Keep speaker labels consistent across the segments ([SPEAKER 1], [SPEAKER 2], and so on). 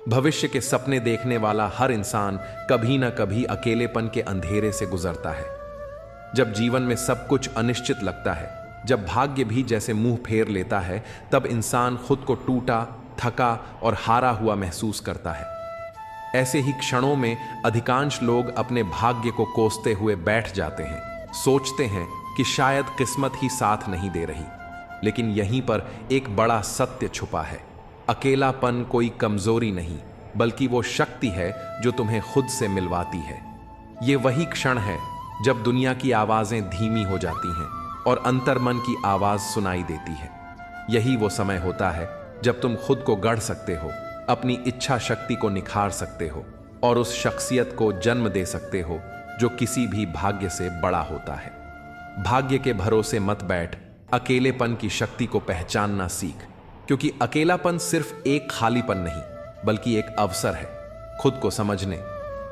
[SPEAKER 1] भविष्य के सपने देखने वाला हर इंसान कभी ना कभी अकेलेपन के अंधेरे से गुजरता है। जब जीवन में सब कुछ अनिश्चित लगता है, जब भाग्य भी जैसे मुंह फेर लेता है, तब इंसान खुद को टूटा, थका और हारा हुआ महसूस करता है। ऐसे ही क्षणों में अधिकांश लोग अपने भाग्य को कोसते हुए बैठ जाते हैं, सोचते हैं कि शायद किस्मत ही साथ नहीं दे रही। लेकिन यहीं पर एक बड़ा सत्य छुपा है। अकेलापन कोई कमजोरी नहीं, बल्कि वो शक्ति है जो तुम्हें खुद से मिलवाती है। ये वही क्षण है जब दुनिया की आवाजें धीमी हो जाती हैं और अंतर्मन की आवाज सुनाई देती है। यही वो समय होता है जब तुम खुद को गढ़ सकते हो, अपनी इच्छा शक्ति को निखार सकते हो और उस शख्सियत को जन्म दे सकते हो जो किसी भी भाग्य से बड़ा होता है। भाग्य के भरोसे मत बैठ, अकेलेपन की शक्ति को पहचानना सीख, क्योंकि अकेलापन सिर्फ एक खालीपन नहीं, बल्कि एक अवसर है खुद को समझने,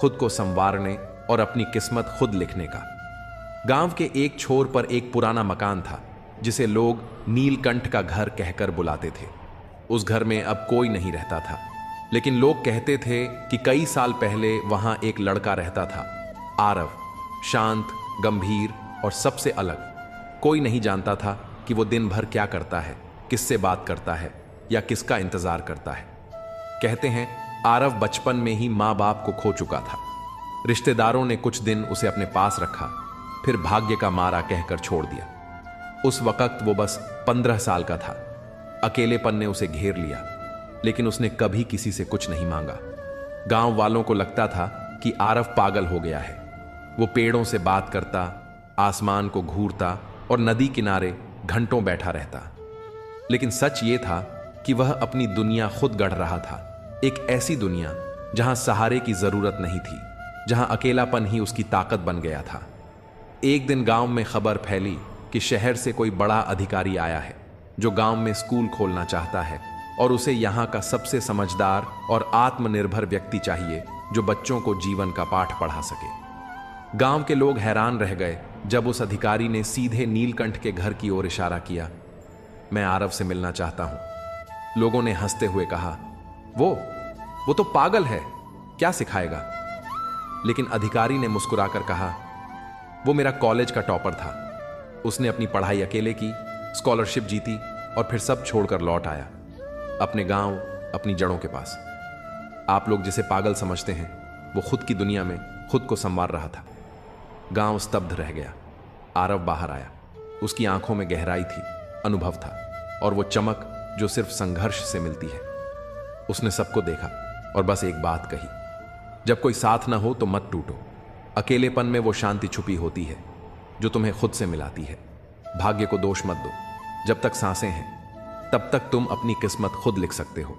[SPEAKER 1] खुद को संवारने और अपनी किस्मत खुद लिखने का। गांव के एक छोर पर एक पुराना मकान था जिसे लोग नीलकंठ का घर कहकर बुलाते थे। उस घर में अब कोई नहीं रहता था, लेकिन लोग कहते थे कि कई साल पहले वहां एक लड़का रहता था, आरव। शांत, गंभीर और सबसे अलग। कोई नहीं जानता था कि वो दिन भर क्या करता है, किससे बात करता है या किसका इंतजार करता है। कहते हैं आरव बचपन में ही माँ बाप को खो चुका था। रिश्तेदारों ने कुछ दिन उसे अपने पास रखा, फिर भाग्य का मारा कहकर छोड़ दिया। उस वक्त वो बस 15 साल का था। अकेलेपन ने उसे घेर लिया, लेकिन उसने कभी किसी से कुछ नहीं मांगा। गांव वालों को लगता था कि आरव पागल हो गया है। वो पेड़ों से बात करता, आसमान को घूरता और नदी किनारे घंटों बैठा रहता। लेकिन सच ये था कि वह अपनी दुनिया खुद गढ़ रहा था। एक ऐसी दुनिया जहां सहारे की जरूरत नहीं थी, जहां अकेलापन ही उसकी ताकत बन गया था। एक दिन गांव में खबर फैली कि शहर से कोई बड़ा अधिकारी आया है जो गांव में स्कूल खोलना चाहता है और उसे यहां का सबसे समझदार और आत्मनिर्भर व्यक्ति चाहिए जो बच्चों को जीवन का पाठ पढ़ा सके। गांव के लोग हैरान रह गए जब उस अधिकारी ने सीधे नीलकंठ के घर की ओर इशारा किया। मैं आरव से मिलना चाहता हूं। लोगों ने हंसते हुए कहा, वो तो पागल है, क्या सिखाएगा। लेकिन अधिकारी ने मुस्कुराकर कहा, वो मेरा कॉलेज का टॉपर था। उसने अपनी पढ़ाई अकेले की, स्कॉलरशिप जीती और फिर सब छोड़कर लौट आया, अपने गांव, अपनी जड़ों के पास। आप लोग जिसे पागल समझते हैं, वो खुद की दुनिया में खुद को संवार रहा था। गांव स्तब्ध रह गया। आरव बाहर आया। उसकी आंखों में गहराई थी, अनुभव था और वो चमक जो सिर्फ संघर्ष से मिलती है। उसने सबको देखा और बस एक बात कही, जब कोई साथ ना हो तो मत टूटो। अकेलेपन में वो शांति छुपी होती है जो तुम्हें खुद से मिलाती है। भाग्य को दोष मत दो। जब तक सांसें हैं तब तक तुम अपनी किस्मत खुद लिख सकते हो।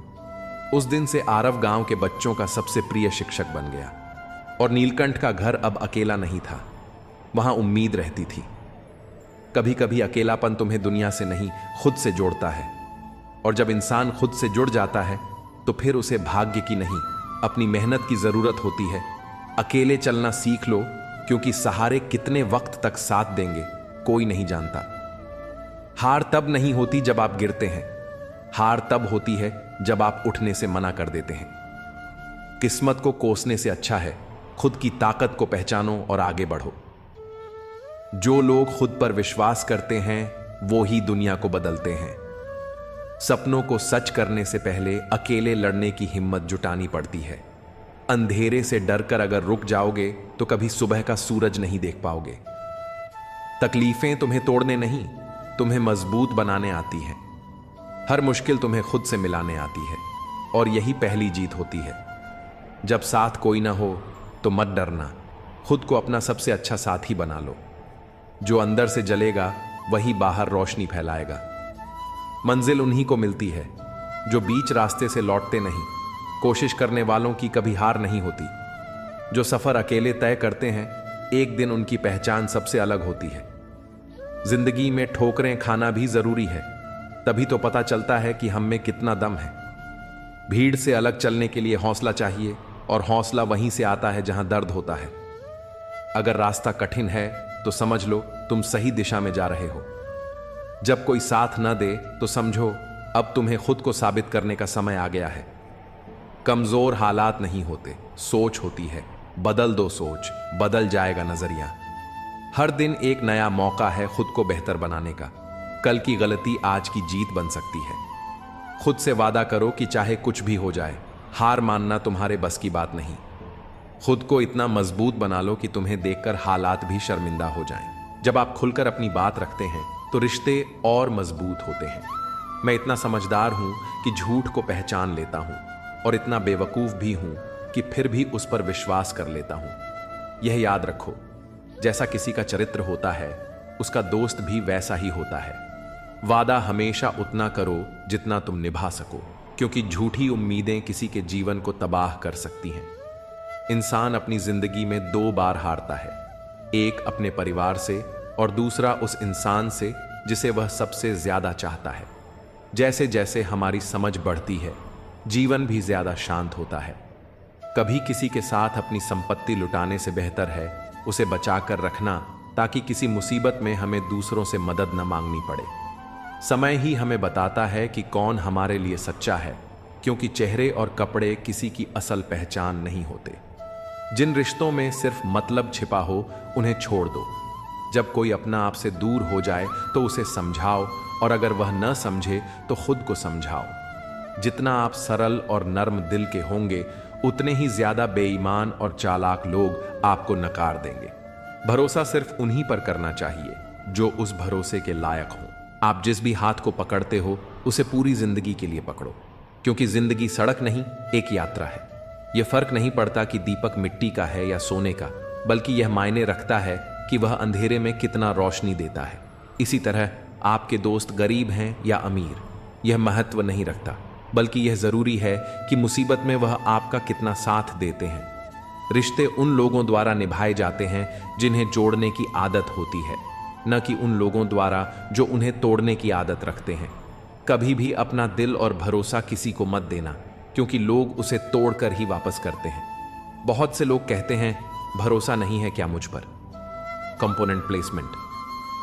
[SPEAKER 1] उस दिन से आरव गांव के बच्चों का सबसे प्रिय शिक्षक बन गया और नीलकंठ का घर अब अकेला नहीं था, वहां उम्मीद रहती थी। कभी कभी अकेलापन तुम्हें दुनिया से नहीं, खुद से जोड़ता है, और जब इंसान खुद से जुड़ जाता है तो फिर उसे भाग्य की नहीं, अपनी मेहनत की जरूरत होती है। अकेले चलना सीख लो, क्योंकि सहारे कितने वक्त तक साथ देंगे कोई नहीं जानता। हार तब नहीं होती जब आप गिरते हैं, हार तब होती है जब आप उठने से मना कर देते हैं। किस्मत को कोसने से अच्छा है खुद की ताकत को पहचानो और आगे बढ़ो। जो लोग खुद पर विश्वास करते हैं वो ही दुनिया को बदलते हैं। सपनों को सच करने से पहले अकेले लड़ने की हिम्मत जुटानी पड़ती है। अंधेरे से डरकर अगर रुक जाओगे तो कभी सुबह का सूरज नहीं देख पाओगे। तकलीफें तुम्हें तोड़ने नहीं, तुम्हें मजबूत बनाने आती हैं। हर मुश्किल तुम्हें खुद से मिलाने आती है और यही पहली जीत होती है। जब साथ कोई ना हो तो मत डरना, खुद को अपना सबसे अच्छा साथी बना लो। जो अंदर से जलेगा वही बाहर रोशनी फैलाएगा। मंजिल उन्हीं को मिलती है जो बीच रास्ते से लौटते नहीं। कोशिश करने वालों की कभी हार नहीं होती। जो सफर अकेले तय करते हैं, एक दिन उनकी पहचान सबसे अलग होती है। जिंदगी में ठोकरें खाना भी जरूरी है, तभी तो पता चलता है कि हम में कितना दम है। भीड़ से अलग चलने के लिए हौसला चाहिए, और हौसला वहीं से आता है जहां दर्द होता है। अगर रास्ता कठिन है तो समझ लो तुम सही दिशा में जा रहे हो। जब कोई साथ न दे तो समझो अब तुम्हें खुद को साबित करने का समय आ गया है। कमजोर हालात नहीं होते, सोच होती है। बदल दो सोच, बदल जाएगा नजरिया। हर दिन एक नया मौका है खुद को बेहतर बनाने का। कल की गलती आज की जीत बन सकती है। खुद से वादा करो कि चाहे कुछ भी हो जाए, हार मानना तुम्हारे बस की बात नहीं। खुद को इतना मजबूत बना लो कि तुम्हें देखकर हालात भी शर्मिंदा हो जाएं। जब आप खुलकर अपनी बात रखते हैं तो रिश्ते और मजबूत होते हैं। मैं इतना समझदार हूं कि झूठ को पहचान लेता हूं, और इतना बेवकूफ भी हूं कि फिर भी उस पर विश्वास कर लेता हूं। यह याद रखो, जैसा किसी का चरित्र होता है, उसका दोस्त भी वैसा ही होता है। वादा हमेशा उतना करो जितना तुम निभा सको, क्योंकि झूठी उम्मीदें किसी के जीवन को तबाह कर सकती हैं। इंसान अपनी जिंदगी में 2 बार हारता है, एक अपने परिवार से और दूसरा उस इंसान से जिसे वह सबसे ज्यादा चाहता है। जैसे जैसे हमारी समझ बढ़ती है, जीवन भी ज्यादा शांत होता है। कभी किसी के साथ अपनी संपत्ति लुटाने से बेहतर है उसे बचाकर रखना, ताकि किसी मुसीबत में हमें दूसरों से मदद न मांगनी पड़े। समय ही हमें बताता है कि कौन हमारे लिए सच्चा है, क्योंकि चेहरे और कपड़े किसी की असल पहचान नहीं होते। जिन रिश्तों में सिर्फ मतलब छिपा हो, उन्हें छोड़ दो। जब कोई अपना आपसे दूर हो जाए तो उसे समझाओ, और अगर वह न समझे तो खुद को समझाओ। जितना आप सरल और नर्म दिल के होंगे, उतने ही ज्यादा बेईमान और चालाक लोग आपको नकार देंगे। भरोसा सिर्फ उन्हीं पर करना चाहिए जो उस भरोसे के लायक हों। आप जिस भी हाथ को पकड़ते हो, उसे पूरी जिंदगी के लिए पकड़ो, क्योंकि जिंदगी सड़क नहीं, एक यात्रा है। यह फर्क नहीं पड़ता कि दीपक मिट्टी का है या सोने का, बल्कि यह मायने रखता है कि वह अंधेरे में कितना रोशनी देता है। इसी तरह आपके दोस्त गरीब हैं या अमीर, यह महत्व नहीं रखता, बल्कि यह जरूरी है कि मुसीबत में वह आपका कितना साथ देते हैं। रिश्ते उन लोगों द्वारा निभाए जाते हैं जिन्हें जोड़ने की आदत होती है, न कि उन लोगों द्वारा जो उन्हें तोड़ने की आदत रखते हैं। कभी भी अपना दिल और भरोसा किसी को मत देना, क्योंकि लोग उसे तोड़कर ही वापस करते हैं। बहुत से लोग कहते हैं, भरोसा नहीं है क्या मुझ पर, कंपोनेंट प्लेसमेंट,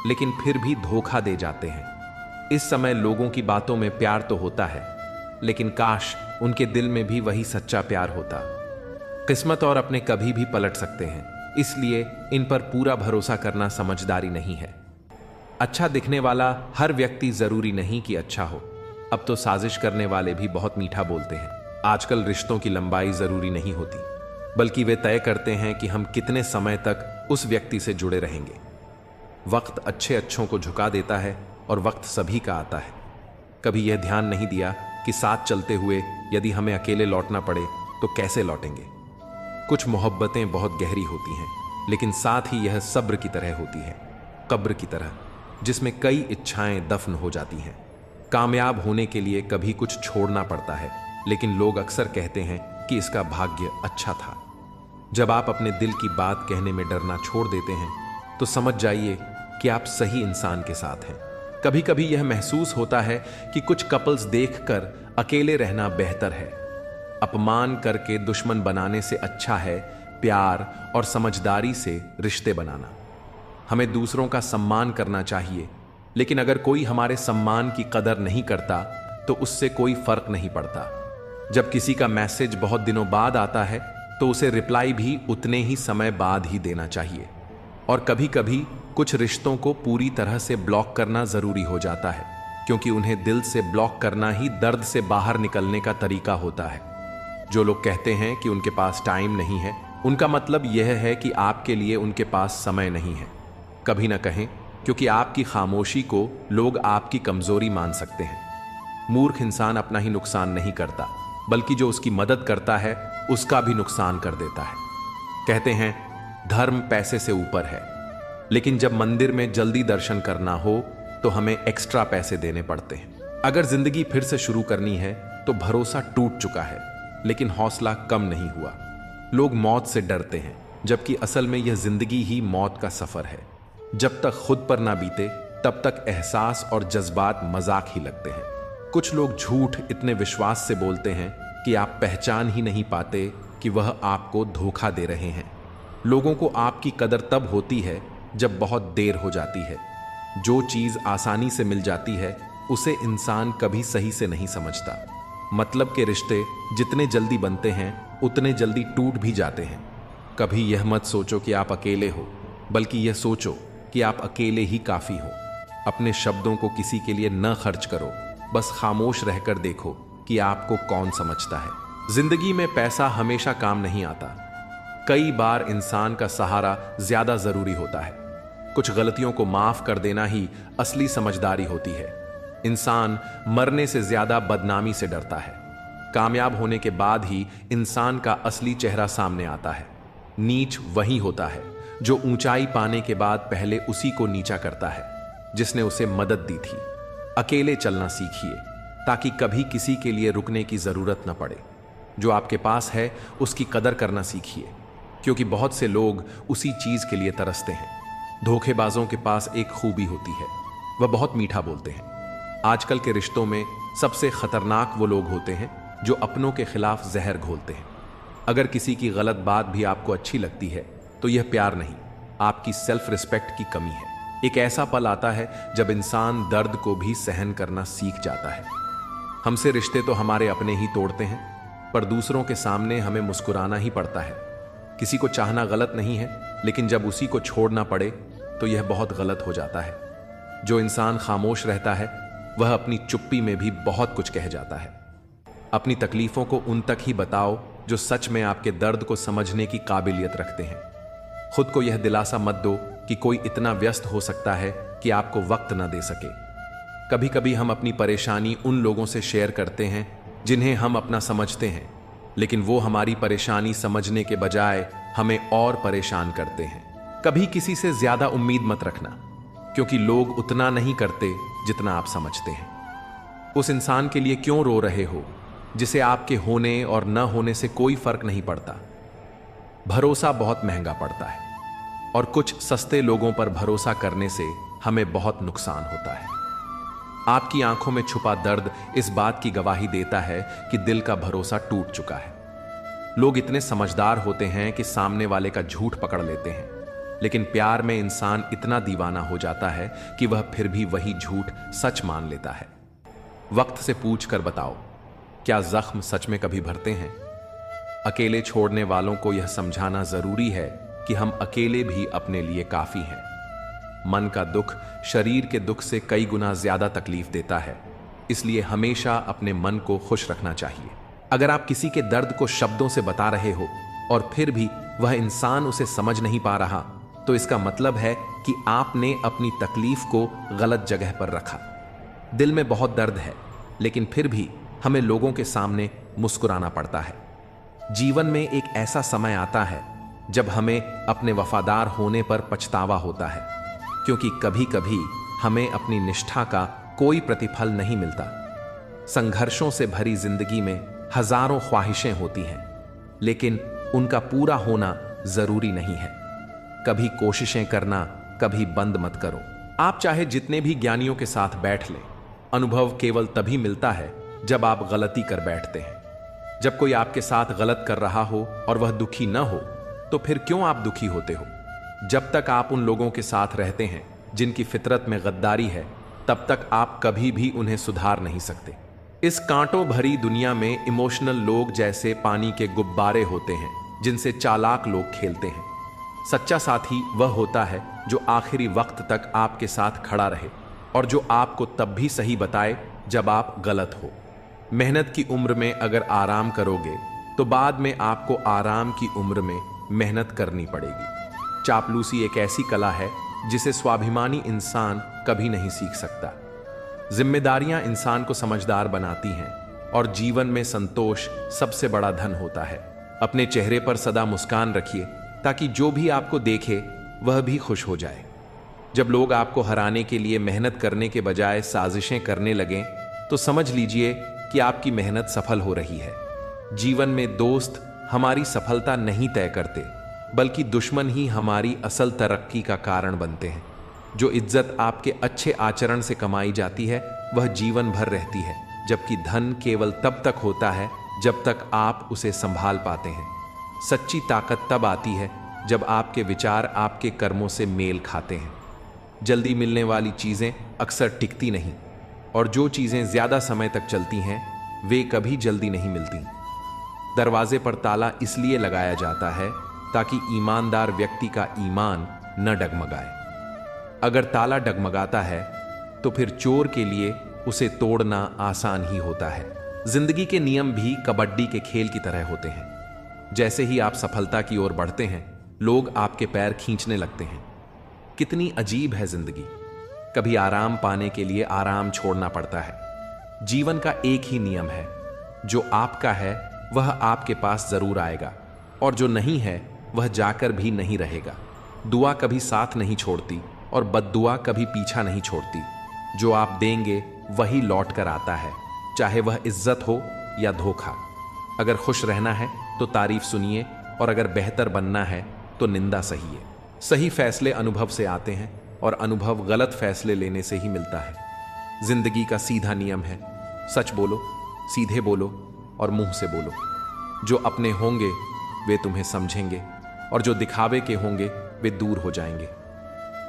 [SPEAKER 1] लेकिन फिर भी धोखा दे जाते हैं। इस समय लोगों की बातों में प्यार तो होता है, लेकिन काश उनके दिल में भी वही सच्चा प्यार होता। किस्मत और अपने कभी भी पलट सकते हैं, इसलिए इन पर पूरा भरोसा करना समझदारी नहीं है। अच्छा दिखने वाला हर व्यक्ति जरूरी नहीं कि अच्छा हो। अब तो साजिश करने वाले भी बहुत मीठा बोलते हैं। आजकल रिश्तों की लंबाई जरूरी नहीं होती, बल्कि वे तय करते हैं कि हम कितने समय तक उस व्यक्ति से जुड़े रहेंगे। वक्त अच्छे अच्छों को झुका देता है और वक्त सभी का आता है। कभी यह ध्यान नहीं दिया कि साथ चलते हुए यदि हमें अकेले लौटना पड़े तो कैसे लौटेंगे। कुछ मोहब्बतें बहुत गहरी होती हैं, लेकिन साथ ही यह सब्र की तरह होती है, कब्र की तरह, जिसमें कई इच्छाएं दफन हो जाती हैं। कामयाब होने के लिए कभी कुछ छोड़ना पड़ता है, लेकिन लोग अक्सर कहते हैं कि इसका भाग्य अच्छा था। जब आप अपने दिल की बात कहने में डरना छोड़ देते हैं, तो समझ जाइए कि आप सही इंसान के साथ हैं। कभी कभी यह महसूस होता है कि कुछ कपल्स देखकर अकेले रहना बेहतर है। अपमान करके दुश्मन बनाने से अच्छा है प्यार और समझदारी से रिश्ते बनाना। हमें दूसरों का सम्मान करना चाहिए, लेकिन अगर कोई हमारे सम्मान की कदर नहीं करता तो उससे कोई फर्क नहीं पड़ता। जब किसी का मैसेज बहुत दिनों बाद आता है तो उसे रिप्लाई भी उतने ही समय बाद ही देना चाहिए। और कभी कभी कुछ रिश्तों को पूरी तरह से ब्लॉक करना जरूरी हो जाता है, क्योंकि उन्हें दिल से ब्लॉक करना ही दर्द से बाहर निकलने का तरीका होता है। जो लोग कहते हैं कि उनके पास टाइम नहीं है, उनका मतलब यह है कि आपके लिए उनके पास समय नहीं है। कभी ना कहें, क्योंकि आपकी खामोशी को लोग आपकी कमजोरी मान सकते हैं। मूर्ख इंसान अपना ही नुकसान नहीं करता, बल्कि जो उसकी मदद करता है उसका भी नुकसान कर देता है। कहते हैं धर्म पैसे से ऊपर है, लेकिन जब मंदिर में जल्दी दर्शन करना हो तो हमें एक्स्ट्रा पैसे देने पड़ते हैं। अगर जिंदगी फिर से शुरू करनी है तो भरोसा टूट चुका है, लेकिन हौसला कम नहीं हुआ। लोग मौत से डरते हैं, जबकि असल में यह जिंदगी ही मौत का सफर है। जब तक खुद पर ना बीते तब तक एहसास और जज्बात मजाक ही लगते हैं। कुछ लोग झूठ इतने विश्वास से बोलते हैं कि आप पहचान ही नहीं पाते कि वह आपको धोखा दे रहे हैं। लोगों को आपकी कदर तब होती है जब बहुत देर हो जाती है। जो चीज आसानी से मिल जाती है उसे इंसान कभी सही से नहीं समझता। मतलब के रिश्ते जितने जल्दी बनते हैं उतने जल्दी टूट भी जाते हैं। कभी यह मत सोचो कि आप अकेले हो, बल्कि यह सोचो कि आप अकेले ही काफी हो। अपने शब्दों को किसी के लिए न खर्च करो, बस खामोश रहकर देखो कि आपको कौन समझता है। जिंदगी में पैसा हमेशा काम नहीं आता। कई बार इंसान का सहारा ज्यादा जरूरी होता है। कुछ गलतियों को माफ कर देना ही असली समझदारी होती है। इंसान मरने से ज्यादा बदनामी से डरता है। कामयाब होने के बाद ही इंसान का असली चेहरा सामने आता है। नीच वही होता है जो ऊंचाई पाने के बाद पहले उसी को नीचा करता है जिसने उसे मदद दी थी। अकेले चलना सीखिए ताकि कभी किसी के लिए रुकने की जरूरत न पड़े। जो आपके पास है उसकी कदर करना सीखिए, क्योंकि बहुत से लोग उसी चीज के लिए तरसते हैं। धोखेबाजों के पास एक खूबी होती है, वह बहुत मीठा बोलते हैं। आजकल के रिश्तों में सबसे खतरनाक वो लोग होते हैं जो अपनों के खिलाफ जहर घोलते हैं। अगर किसी की गलत बात भी आपको अच्छी लगती है तो यह प्यार नहीं, आपकी सेल्फ रिस्पेक्ट की कमी है। एक ऐसा पल आता है जब इंसान दर्द को भी सहन करना सीख जाता है। हमसे रिश्ते तो हमारे अपने ही तोड़ते हैं, पर दूसरों के सामने हमें मुस्कुराना ही पड़ता है। किसी को चाहना गलत नहीं है, लेकिन जब उसी को छोड़ना पड़े तो यह बहुत गलत हो जाता है। जो इंसान खामोश रहता है वह अपनी चुप्पी में भी बहुत कुछ कह जाता है। अपनी तकलीफों को उन तक ही बताओ जो सच में आपके दर्द को समझने की काबिलियत रखते हैं। खुद को यह दिलासा मत दो कि कोई इतना व्यस्त हो सकता है कि आपको वक्त न दे सके। कभी कभी हम अपनी परेशानी उन लोगों से शेयर करते हैं जिन्हें हम अपना समझते हैं, लेकिन वो हमारी परेशानी समझने के बजाय हमें और परेशान करते हैं। कभी किसी से ज्यादा उम्मीद मत रखना, क्योंकि लोग उतना नहीं करते जितना आप समझते हैं। उस इंसान के लिए क्यों रो रहे हो जिसे आपके होने और न होने से कोई फर्क नहीं पड़ता। भरोसा बहुत महंगा पड़ता है और कुछ सस्ते लोगों पर भरोसा करने से हमें बहुत नुकसान होता है। आपकी आंखों में छुपा दर्द इस बात की गवाही देता है कि दिल का भरोसा टूट चुका है। लोग इतने समझदार होते हैं कि सामने वाले का झूठ पकड़ लेते हैं, लेकिन प्यार में इंसान इतना दीवाना हो जाता है कि वह फिर भी वही झूठ सच मान लेता है। वक्त से पूछ कर बताओ, क्या जख्म सच में कभी भरते हैं? अकेले छोड़ने वालों को यह समझाना जरूरी है कि हम अकेले भी अपने लिए काफी हैं। मन का दुख शरीर के दुख से कई गुना ज्यादा तकलीफ देता है, इसलिए हमेशा अपने मन को खुश रखना चाहिए। अगर आप किसी के दर्द को शब्दों से बता रहे हो और फिर भी वह इंसान उसे समझ नहीं पा रहा, तो इसका मतलब है कि आपने अपनी तकलीफ को गलत जगह पर रखा। दिल में बहुत दर्द है, लेकिन फिर भी हमें लोगों के सामने मुस्कुराना पड़ता है। जीवन में एक ऐसा समय आता है जब हमें अपने वफादार होने पर पछतावा होता है, क्योंकि कभी कभी हमें अपनी निष्ठा का कोई प्रतिफल नहीं मिलता। संघर्षों से भरी जिंदगी में हजारों ख्वाहिशें होती हैं, लेकिन उनका पूरा होना जरूरी नहीं है। कभी कोशिशें करना कभी बंद मत करो। आप चाहे जितने भी ज्ञानियों के साथ बैठ लें, अनुभव केवल तभी मिलता है जब आप गलती कर बैठते हैं। जब कोई आपके साथ गलत कर रहा हो और वह दुखी न हो, तो फिर क्यों आप दुखी होते हो? जब तक आप उन लोगों के साथ रहते हैं जिनकी फितरत में गद्दारी है, तब तक आप कभी भी उन्हें सुधार नहीं सकते। इस कांटों भरी दुनिया में इमोशनल लोग जैसे पानी के गुब्बारे होते हैं जिनसे चालाक लोग खेलते हैं। सच्चा साथी वह होता है जो आखिरी वक्त तक आपके साथ खड़ा रहे और जो आपको तब भी सही बताए जब आप गलत हो। मेहनत की उम्र में अगर आराम करोगे तो बाद में आपको आराम की उम्र में मेहनत करनी पड़ेगी। चापलूसी एक ऐसी कला है जिसे स्वाभिमानी इंसान कभी नहीं सीख सकता। जिम्मेदारियां इंसान को समझदार बनाती हैं और जीवन में संतोष सबसे बड़ा धन होता है। अपने चेहरे पर सदा मुस्कान रखिए ताकि जो भी आपको देखे वह भी खुश हो जाए। जब लोग आपको हराने के लिए मेहनत करने के बजाय साजिशें करने लगें, तो समझ लीजिए कि आपकी मेहनत सफल हो रही है। जीवन में दोस्त हमारी सफलता नहीं तय करते, बल्कि दुश्मन ही हमारी असल तरक्की का कारण बनते हैं। जो इज्जत आपके अच्छे आचरण से कमाई जाती है वह जीवन भर रहती है, जबकि धन केवल तब तक होता है जब तक आप उसे संभाल पाते हैं। सच्ची ताकत तब आती है जब आपके विचार आपके कर्मों से मेल खाते हैं। जल्दी मिलने वाली चीजें अक्सर टिकती नहीं, और जो चीजें ज्यादा समय तक चलती हैं वे कभी जल्दी नहीं मिलती। दरवाजे पर ताला इसलिए लगाया जाता है ताकि ईमानदार व्यक्ति का ईमान न डगमगाए। अगर ताला डगमगाता है तो फिर चोर के लिए उसे तोड़ना आसान ही होता है। जिंदगी के नियम भी कबड्डी के खेल की तरह होते हैं। जैसे ही आप सफलता की ओर बढ़ते हैं, लोग आपके पैर खींचने लगते हैं। कितनी अजीब है जिंदगी। कभी आराम पाने के लिए आराम छोड़ना पड़ता है। जीवन का एक ही नियम है, जो आपका है वह आपके पास जरूर आएगा, और जो नहीं है वह जाकर भी नहीं रहेगा। दुआ कभी साथ नहीं छोड़ती और बद्दुआ कभी पीछा नहीं छोड़ती। जो आप देंगे वही लौट कर आता है, चाहे वह इज्जत हो या धोखा। अगर खुश रहना है तो तारीफ सुनिए, और अगर बेहतर बनना है तो निंदा सहिए। सही फैसले अनुभव से आते हैं, और अनुभव गलत फैसले लेने से ही मिलता है। जिंदगी का सीधा नियम है, सच बोलो, सीधे बोलो और मुंह से बोलो। जो अपने होंगे वे तुम्हें समझेंगे, और जो दिखावे के होंगे वे दूर हो जाएंगे।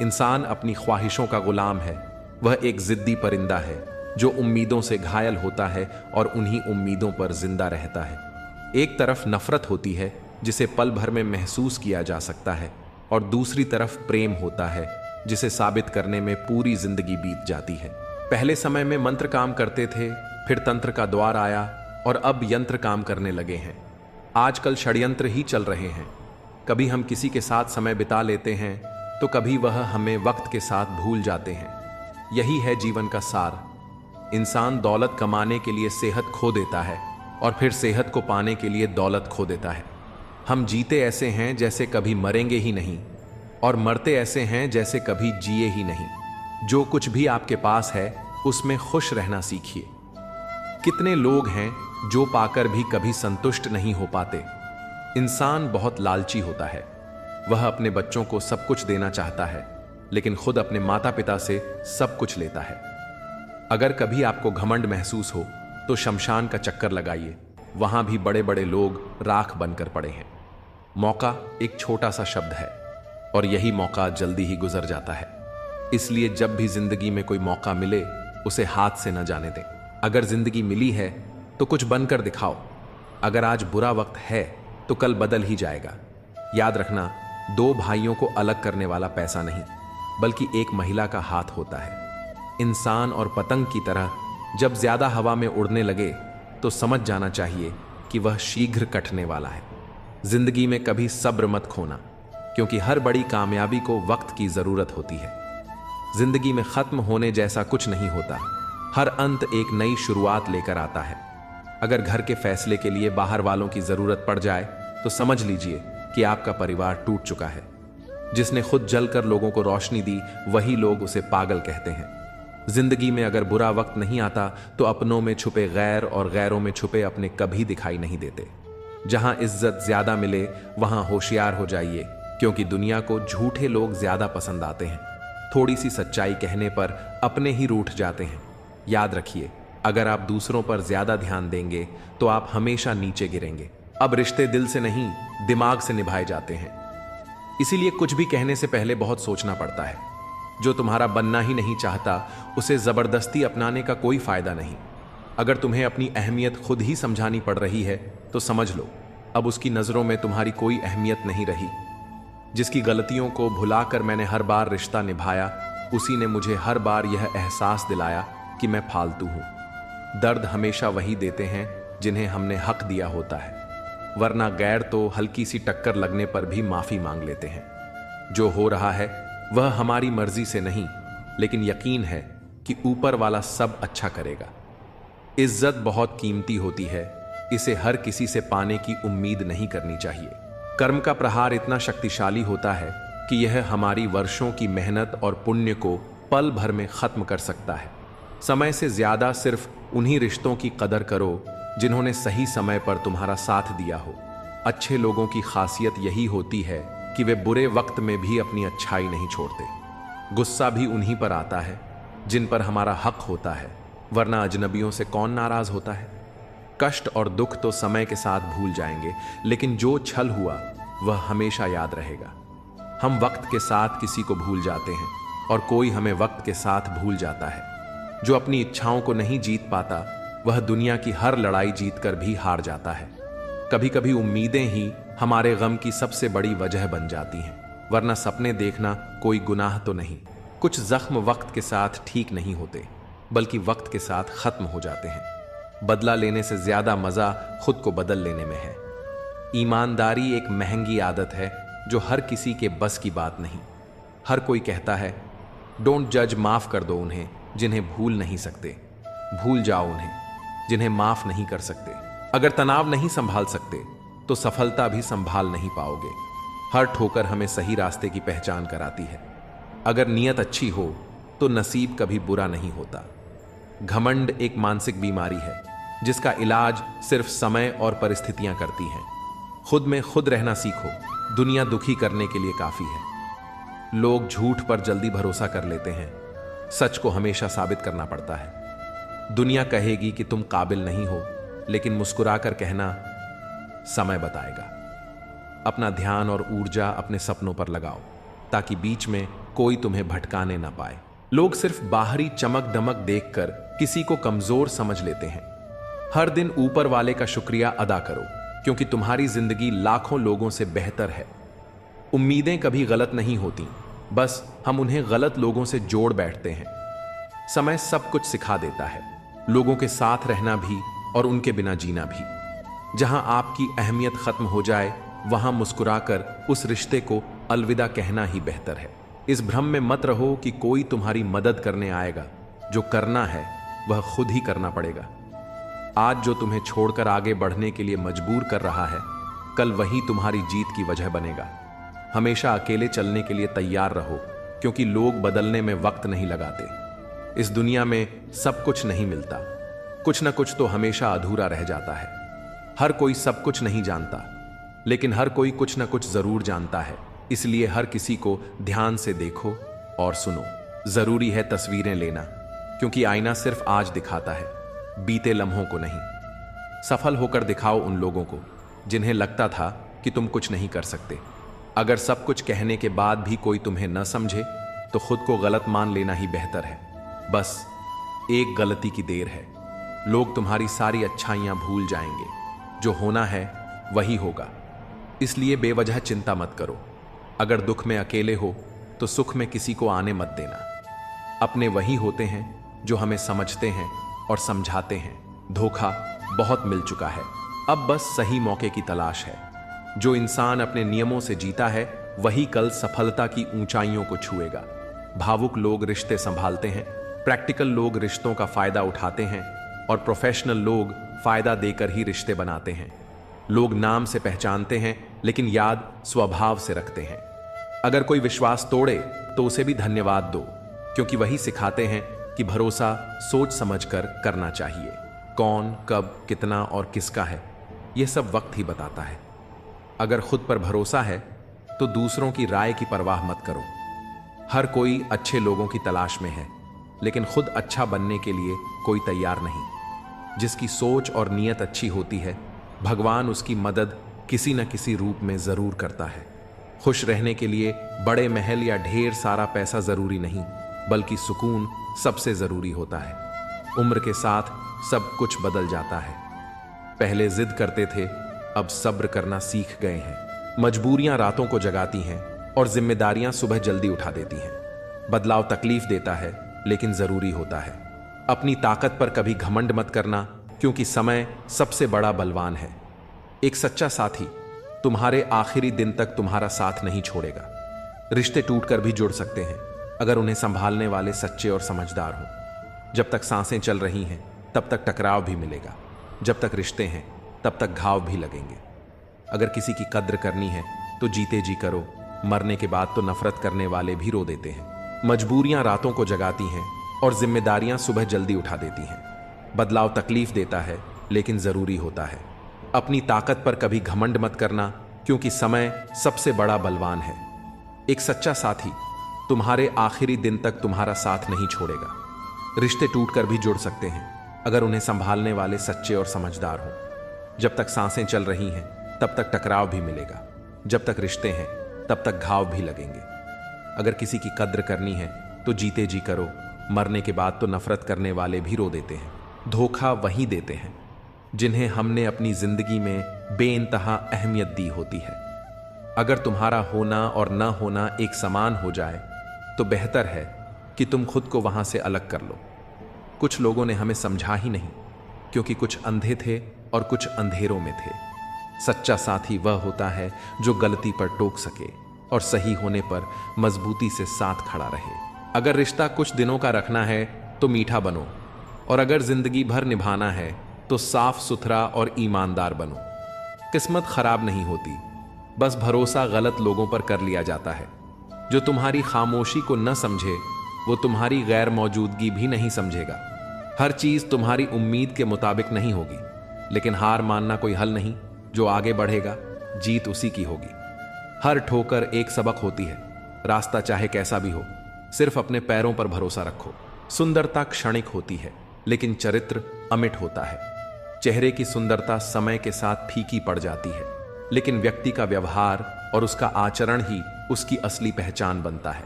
[SPEAKER 1] इंसान अपनी ख्वाहिशों का गुलाम है। वह एक जिद्दी परिंदा है जो उम्मीदों से घायल होता है और उन्हीं उम्मीदों पर जिंदा रहता है। एक तरफ नफरत होती है जिसे पल भर में महसूस किया जा सकता है, और दूसरी तरफ प्रेम होता है जिसे साबित करने में पूरी जिंदगी बीत जाती है। पहले समय में मंत्र काम करते थे, फिर तंत्र का द्वार आया, और अब यंत्र काम करने लगे हैं। आजकल षड्यंत्र ही चल रहे हैं। कभी हम किसी के साथ समय बिता लेते हैं तो कभी वह हमें वक्त के साथ भूल जाते हैं। यही है जीवन का सार। इंसान दौलत कमाने के लिए सेहत खो देता है, और फिर सेहत को पाने के लिए दौलत खो देता है। हम जीते ऐसे हैं जैसे कभी मरेंगे ही नहीं, और मरते ऐसे हैं जैसे कभी जिए ही नहीं। जो कुछ भी आपके पास है उसमें खुश रहना सीखिए। कितने लोग हैं जो पाकर भी कभी संतुष्ट नहीं हो पाते। इंसान बहुत लालची होता है। वह अपने बच्चों को सब कुछ देना चाहता है, लेकिन खुद अपने माता पिता से सब कुछ लेता है। अगर कभी आपको घमंड महसूस हो तो शमशान का चक्कर लगाइए। वहां भी बड़े बड़े लोग राख बनकर पड़े हैं। मौका एक छोटा सा शब्द है, और यही मौका जल्दी ही गुजर जाता है। इसलिए जब भी जिंदगी में कोई मौका मिले उसे हाथ से न जाने दें। अगर जिंदगी मिली है तो कुछ बनकर दिखाओ। अगर आज बुरा वक्त है तो कल बदल ही जाएगा। याद रखना, दो भाइयों को अलग करने वाला पैसा नहीं, बल्कि एक महिला का हाथ होता है। इंसान और पतंग की तरह जब ज्यादा हवा में उड़ने लगे तो समझ जाना चाहिए कि वह शीघ्र कटने वाला है। जिंदगी में कभी सब्र मत खोना, क्योंकि हर बड़ी कामयाबी को वक्त की जरूरत होती है। जिंदगी में खत्म होने जैसा कुछ नहीं होता। हर अंत एक नई शुरुआत लेकर आता है। अगर घर के फैसले के लिए बाहर वालों की जरूरत पड़ जाए तो समझ लीजिए कि आपका परिवार टूट चुका है। जिसने खुद जलकर लोगों को रोशनी दी, वही लोग उसे पागल कहते हैं। जिंदगी में अगर बुरा वक्त नहीं आता तो अपनों में छुपे गैर और गैरों में छुपे अपने कभी दिखाई नहीं देते। जहां इज्जत ज्यादा मिले वहां होशियार हो जाइए, क्योंकि दुनिया को झूठे लोग ज्यादा पसंद आते हैं। थोड़ी सी सच्चाई कहने पर अपने ही रूठ जाते हैं। याद रखिए, अगर आप दूसरों पर ज्यादा ध्यान देंगे तो आप हमेशा नीचे गिरेंगे। अब रिश्ते दिल से नहीं, दिमाग से निभाए जाते हैं। इसीलिए कुछ भी कहने से पहले बहुत सोचना पड़ता है। जो तुम्हारा बनना ही नहीं चाहता उसे जबरदस्ती अपनाने का कोई फायदा नहीं। अगर तुम्हें अपनी अहमियत खुद ही समझानी पड़ रही है तो समझ लो, अब उसकी नजरों में तुम्हारी कोई अहमियत नहीं रही। जिसकी गलतियों को भुलाकर मैंने हर बार रिश्ता निभाया, उसी ने मुझे हर बार यह एहसास दिलाया कि मैं फालतू हूं। दर्द हमेशा वही देते हैं जिन्हें हमने हक दिया होता है, वरना गैर तो हल्की सी टक्कर लगने पर भी माफी मांग लेते हैं। जो हो रहा है वह हमारी मर्जी से नहीं, लेकिन यकीन है कि ऊपर वाला सब अच्छा करेगा। इज्जत बहुत कीमती होती है, इसे हर किसी से पाने की उम्मीद नहीं करनी चाहिए। कर्म का प्रहार इतना शक्तिशाली होता है कि यह हमारी वर्षों की मेहनत और पुण्य को पल भर में खत्म कर सकता है। समय से ज्यादा सिर्फ उन्हीं रिश्तों की कदर करो जिन्होंने सही समय पर तुम्हारा साथ दिया हो। अच्छे लोगों की खासियत यही होती है कि वे बुरे वक्त में भी अपनी अच्छाई नहीं छोड़ते। गुस्सा भी उन्हीं पर आता है जिन पर हमारा हक होता है, वरना अजनबियों से कौन नाराज होता है। कष्ट और दुख तो समय के साथ भूल जाएंगे, लेकिन जो छल हुआ वह हमेशा याद रहेगा। हम वक्त के साथ किसी को भूल जाते हैं और कोई हमें वक्त के साथ भूल जाता है। जो अपनी इच्छाओं को नहीं जीत पाता वह दुनिया की हर लड़ाई जीतकर भी हार जाता है। कभी कभी उम्मीदें ही हमारे गम की सबसे बड़ी वजह बन जाती हैं, वरना सपने देखना कोई गुनाह तो नहीं। कुछ जख्म वक्त के साथ ठीक नहीं होते, बल्कि वक्त के साथ खत्म हो जाते हैं। बदला लेने से ज्यादा मजा खुद को बदल लेने में है। ईमानदारी एक महंगी आदत है जो हर किसी के बस की बात नहीं। हर कोई कहता है डोंट जज, माफ कर दो उन्हें जिन्हें भूल नहीं सकते, भूल जाओ उन्हें जिन्हें माफ नहीं कर सकते। अगर तनाव नहीं संभाल सकते तो सफलता भी संभाल नहीं पाओगे। हर ठोकर हमें सही रास्ते की पहचान कराती है। अगर नीयत अच्छी हो तो नसीब कभी बुरा नहीं होता। घमंड एक मानसिक बीमारी है जिसका इलाज सिर्फ समय और परिस्थितियां करती हैं। खुद में खुद रहना सीखो, दुनिया दुखी करने के लिए काफी है। लोग झूठ पर जल्दी भरोसा कर लेते हैं, सच को हमेशा साबित करना पड़ता है। दुनिया कहेगी कि तुम काबिल नहीं हो, लेकिन मुस्कुराकर कहना समय बताएगा। अपना ध्यान और ऊर्जा अपने सपनों पर लगाओ ताकि बीच में कोई तुम्हें भटकाने ना पाए। लोग सिर्फ बाहरी चमक दमक देखकर किसी को कमजोर समझ लेते हैं। हर दिन ऊपर वाले का शुक्रिया अदा करो, क्योंकि तुम्हारी जिंदगी लाखों लोगों से बेहतर है। उम्मीदें कभी गलत नहीं होती, बस हम उन्हें गलत लोगों से जोड़ बैठते हैं। समय सब कुछ सिखा देता है, लोगों के साथ रहना भी और उनके बिना जीना भी। जहां आपकी अहमियत खत्म हो जाए वहां मुस्कुराकर उस रिश्ते को अलविदा कहना ही बेहतर है। इस भ्रम में मत रहो कि कोई तुम्हारी मदद करने आएगा। जो करना है वह खुद ही करना पड़ेगा। आज जो तुम्हें छोड़कर आगे बढ़ने के लिए मजबूर कर रहा है, कल वही तुम्हारी जीत की वजह बनेगा। हमेशा अकेले चलने के लिए तैयार रहो, क्योंकि लोग बदलने में वक्त नहीं लगाते। इस दुनिया में सब कुछ नहीं मिलता, कुछ ना कुछ तो हमेशा अधूरा रह जाता है। हर कोई सब कुछ नहीं जानता, लेकिन हर कोई कुछ ना कुछ जरूर जानता है। इसलिए हर किसी को ध्यान से देखो और सुनो। जरूरी है तस्वीरें लेना, क्योंकि आईना सिर्फ आज दिखाता है, बीते लम्हों को नहीं। सफल होकर दिखाओ उन लोगों को जिन्हें लगता था कि तुम कुछ नहीं कर सकते। अगर सब कुछ कहने के बाद भी कोई तुम्हें न समझे तो खुद को गलत मान लेना ही बेहतर है। बस एक गलती की देर है, लोग तुम्हारी सारी अच्छाइयां भूल जाएंगे। जो होना है वही होगा, इसलिए बेवजह चिंता मत करो। अगर दुख में अकेले हो तो सुख में किसी को आने मत देना। अपने वही होते हैं जो हमें समझते हैं और समझाते हैं। धोखा बहुत मिल चुका है, अब बस सही मौके की तलाश है। जो इंसान अपने नियमों से जीता है वही कल सफलता की ऊंचाइयों को छुएगा। भावुक लोग रिश्ते संभालते हैं, प्रैक्टिकल लोग रिश्तों का फायदा उठाते हैं और प्रोफेशनल लोग फायदा देकर ही रिश्ते बनाते हैं। लोग नाम से पहचानते हैं, लेकिन याद स्वभाव से रखते हैं। अगर कोई विश्वास तोड़े तो उसे भी धन्यवाद दो, क्योंकि वही सिखाते हैं कि भरोसा सोच समझकर करना चाहिए। कौन, कब, कितना और किसका है, यह सब वक्त ही बताता है। अगर खुद पर भरोसा है तो दूसरों की राय की परवाह मत करो। हर कोई अच्छे लोगों की तलाश में है, लेकिन खुद अच्छा बनने के लिए कोई तैयार नहीं। जिसकी सोच और नीयत अच्छी होती है, भगवान उसकी मदद किसी न किसी रूप में जरूर करता है। खुश रहने के लिए बड़े महल या ढेर सारा पैसा जरूरी नहीं, बल्कि सुकून सबसे जरूरी होता है। उम्र के साथ सब कुछ बदल जाता है। पहले जिद करते थे, अब सब्र करना सीख गए हैं। मजबूरियां रातों को जगाती हैं और जिम्मेदारियां सुबह जल्दी उठा देती हैं। बदलाव तकलीफ देता है, लेकिन जरूरी होता है। अपनी ताकत पर कभी घमंड मत करना, क्योंकि समय सबसे बड़ा बलवान है। एक सच्चा साथी तुम्हारे आखिरी दिन तक तुम्हारा साथ नहीं छोड़ेगा। रिश्ते टूटकर भी जुड़ सकते हैं, अगर उन्हें संभालने वाले सच्चे और समझदार हों। जब तक सांसें चल रही हैं तब तक टकराव भी मिलेगा, जब तक रिश्ते हैं तब तक घाव भी लगेंगे। अगर किसी की कद्र करनी है तो जीते जी करो, मरने के बाद तो नफरत करने वाले भी रो देते हैं। मजबूरियां रातों को जगाती हैं और जिम्मेदारियां सुबह जल्दी उठा देती हैं। बदलाव तकलीफ देता है, लेकिन जरूरी होता है। अपनी ताकत पर कभी घमंड मत करना, क्योंकि समय सबसे बड़ा बलवान है। एक सच्चा साथी तुम्हारे आखिरी दिन तक तुम्हारा साथ नहीं छोड़ेगा। रिश्ते टूटकर भी जुड़ सकते हैं, अगर उन्हें संभालने वाले सच्चे और समझदार हों। जब तक सांसें चल रही हैं तब तक टकराव भी मिलेगा, जब तक रिश्ते हैं तब तक घाव भी लगेंगे। अगर किसी की कद्र करनी है तो जीते जी करो, मरने के बाद तो नफरत करने वाले भी रो देते हैं। धोखा वही देते हैं जिन्हें हमने अपनी जिंदगी में बेइंतहा अहमियत दी होती है। अगर तुम्हारा होना और न होना एक समान हो जाए तो बेहतर है कि तुम खुद को वहां से अलग कर लो। कुछ लोगों ने हमें समझा ही नहीं, क्योंकि कुछ अंधे थे और कुछ अंधेरों में थे। सच्चा साथी वह होता है जो गलती पर टोक सके और सही होने पर मजबूती से साथ खड़ा रहे। अगर रिश्ता कुछ दिनों का रखना है तो मीठा बनो, और अगर जिंदगी भर निभाना है तो साफ सुथरा और ईमानदार बनो। किस्मत खराब नहीं होती, बस भरोसा गलत लोगों पर कर लिया जाता है। जो तुम्हारी खामोशी को न समझे वो तुम्हारी गैर मौजूदगी भी नहीं समझेगा। हर चीज तुम्हारी उम्मीद के मुताबिक नहीं होगी, लेकिन हार मानना कोई हल नहीं। जो आगे बढ़ेगा जीत उसी की होगी। हर ठोकर एक सबक होती है। रास्ता चाहे कैसा भी हो, सिर्फ अपने पैरों पर भरोसा रखो। सुंदरता क्षणिक होती है, लेकिन चरित्र अमिट होता है। चेहरे की सुंदरता समय के साथ फीकी पड़ जाती है, लेकिन व्यक्ति का व्यवहार और उसका आचरण ही उसकी असली पहचान बनता है।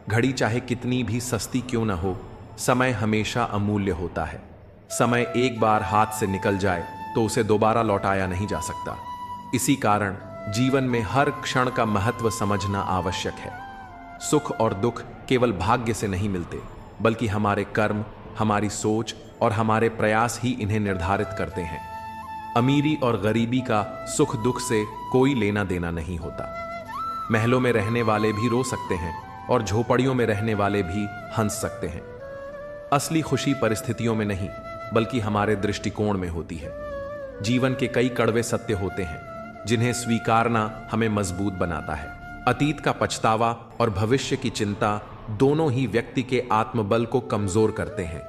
[SPEAKER 1] घड़ी चाहे कितनी भी सस्ती क्यों न हो, समय हमेशा अमूल्य होता है। समय एक बार हाथ से निकल जाए तो उसे दोबारा लौटाया नहीं जा सकता। इसी कारण जीवन में हर क्षण का महत्व समझना आवश्यक है। सुख और दुख केवल भाग्य से नहीं मिलते, बल्कि हमारे कर्म, हमारी सोच और हमारे प्रयास ही इन्हें निर्धारित करते हैं। अमीरी और गरीबी का सुख दुख से कोई लेना देना नहीं होता। महलों में रहने वाले भी रो सकते हैं और झोपड़ियों में रहने वाले भी हंस सकते हैं। असली खुशी परिस्थितियों में नहीं, बल्कि हमारे दृष्टिकोण में होती है। जीवन के कई कड़वे सत्य होते हैं जिन्हें स्वीकारना हमें मजबूत बनाता है। अतीत का पछतावा और भविष्य की चिंता दोनों ही व्यक्ति के आत्मबल को कमजोर करते हैं।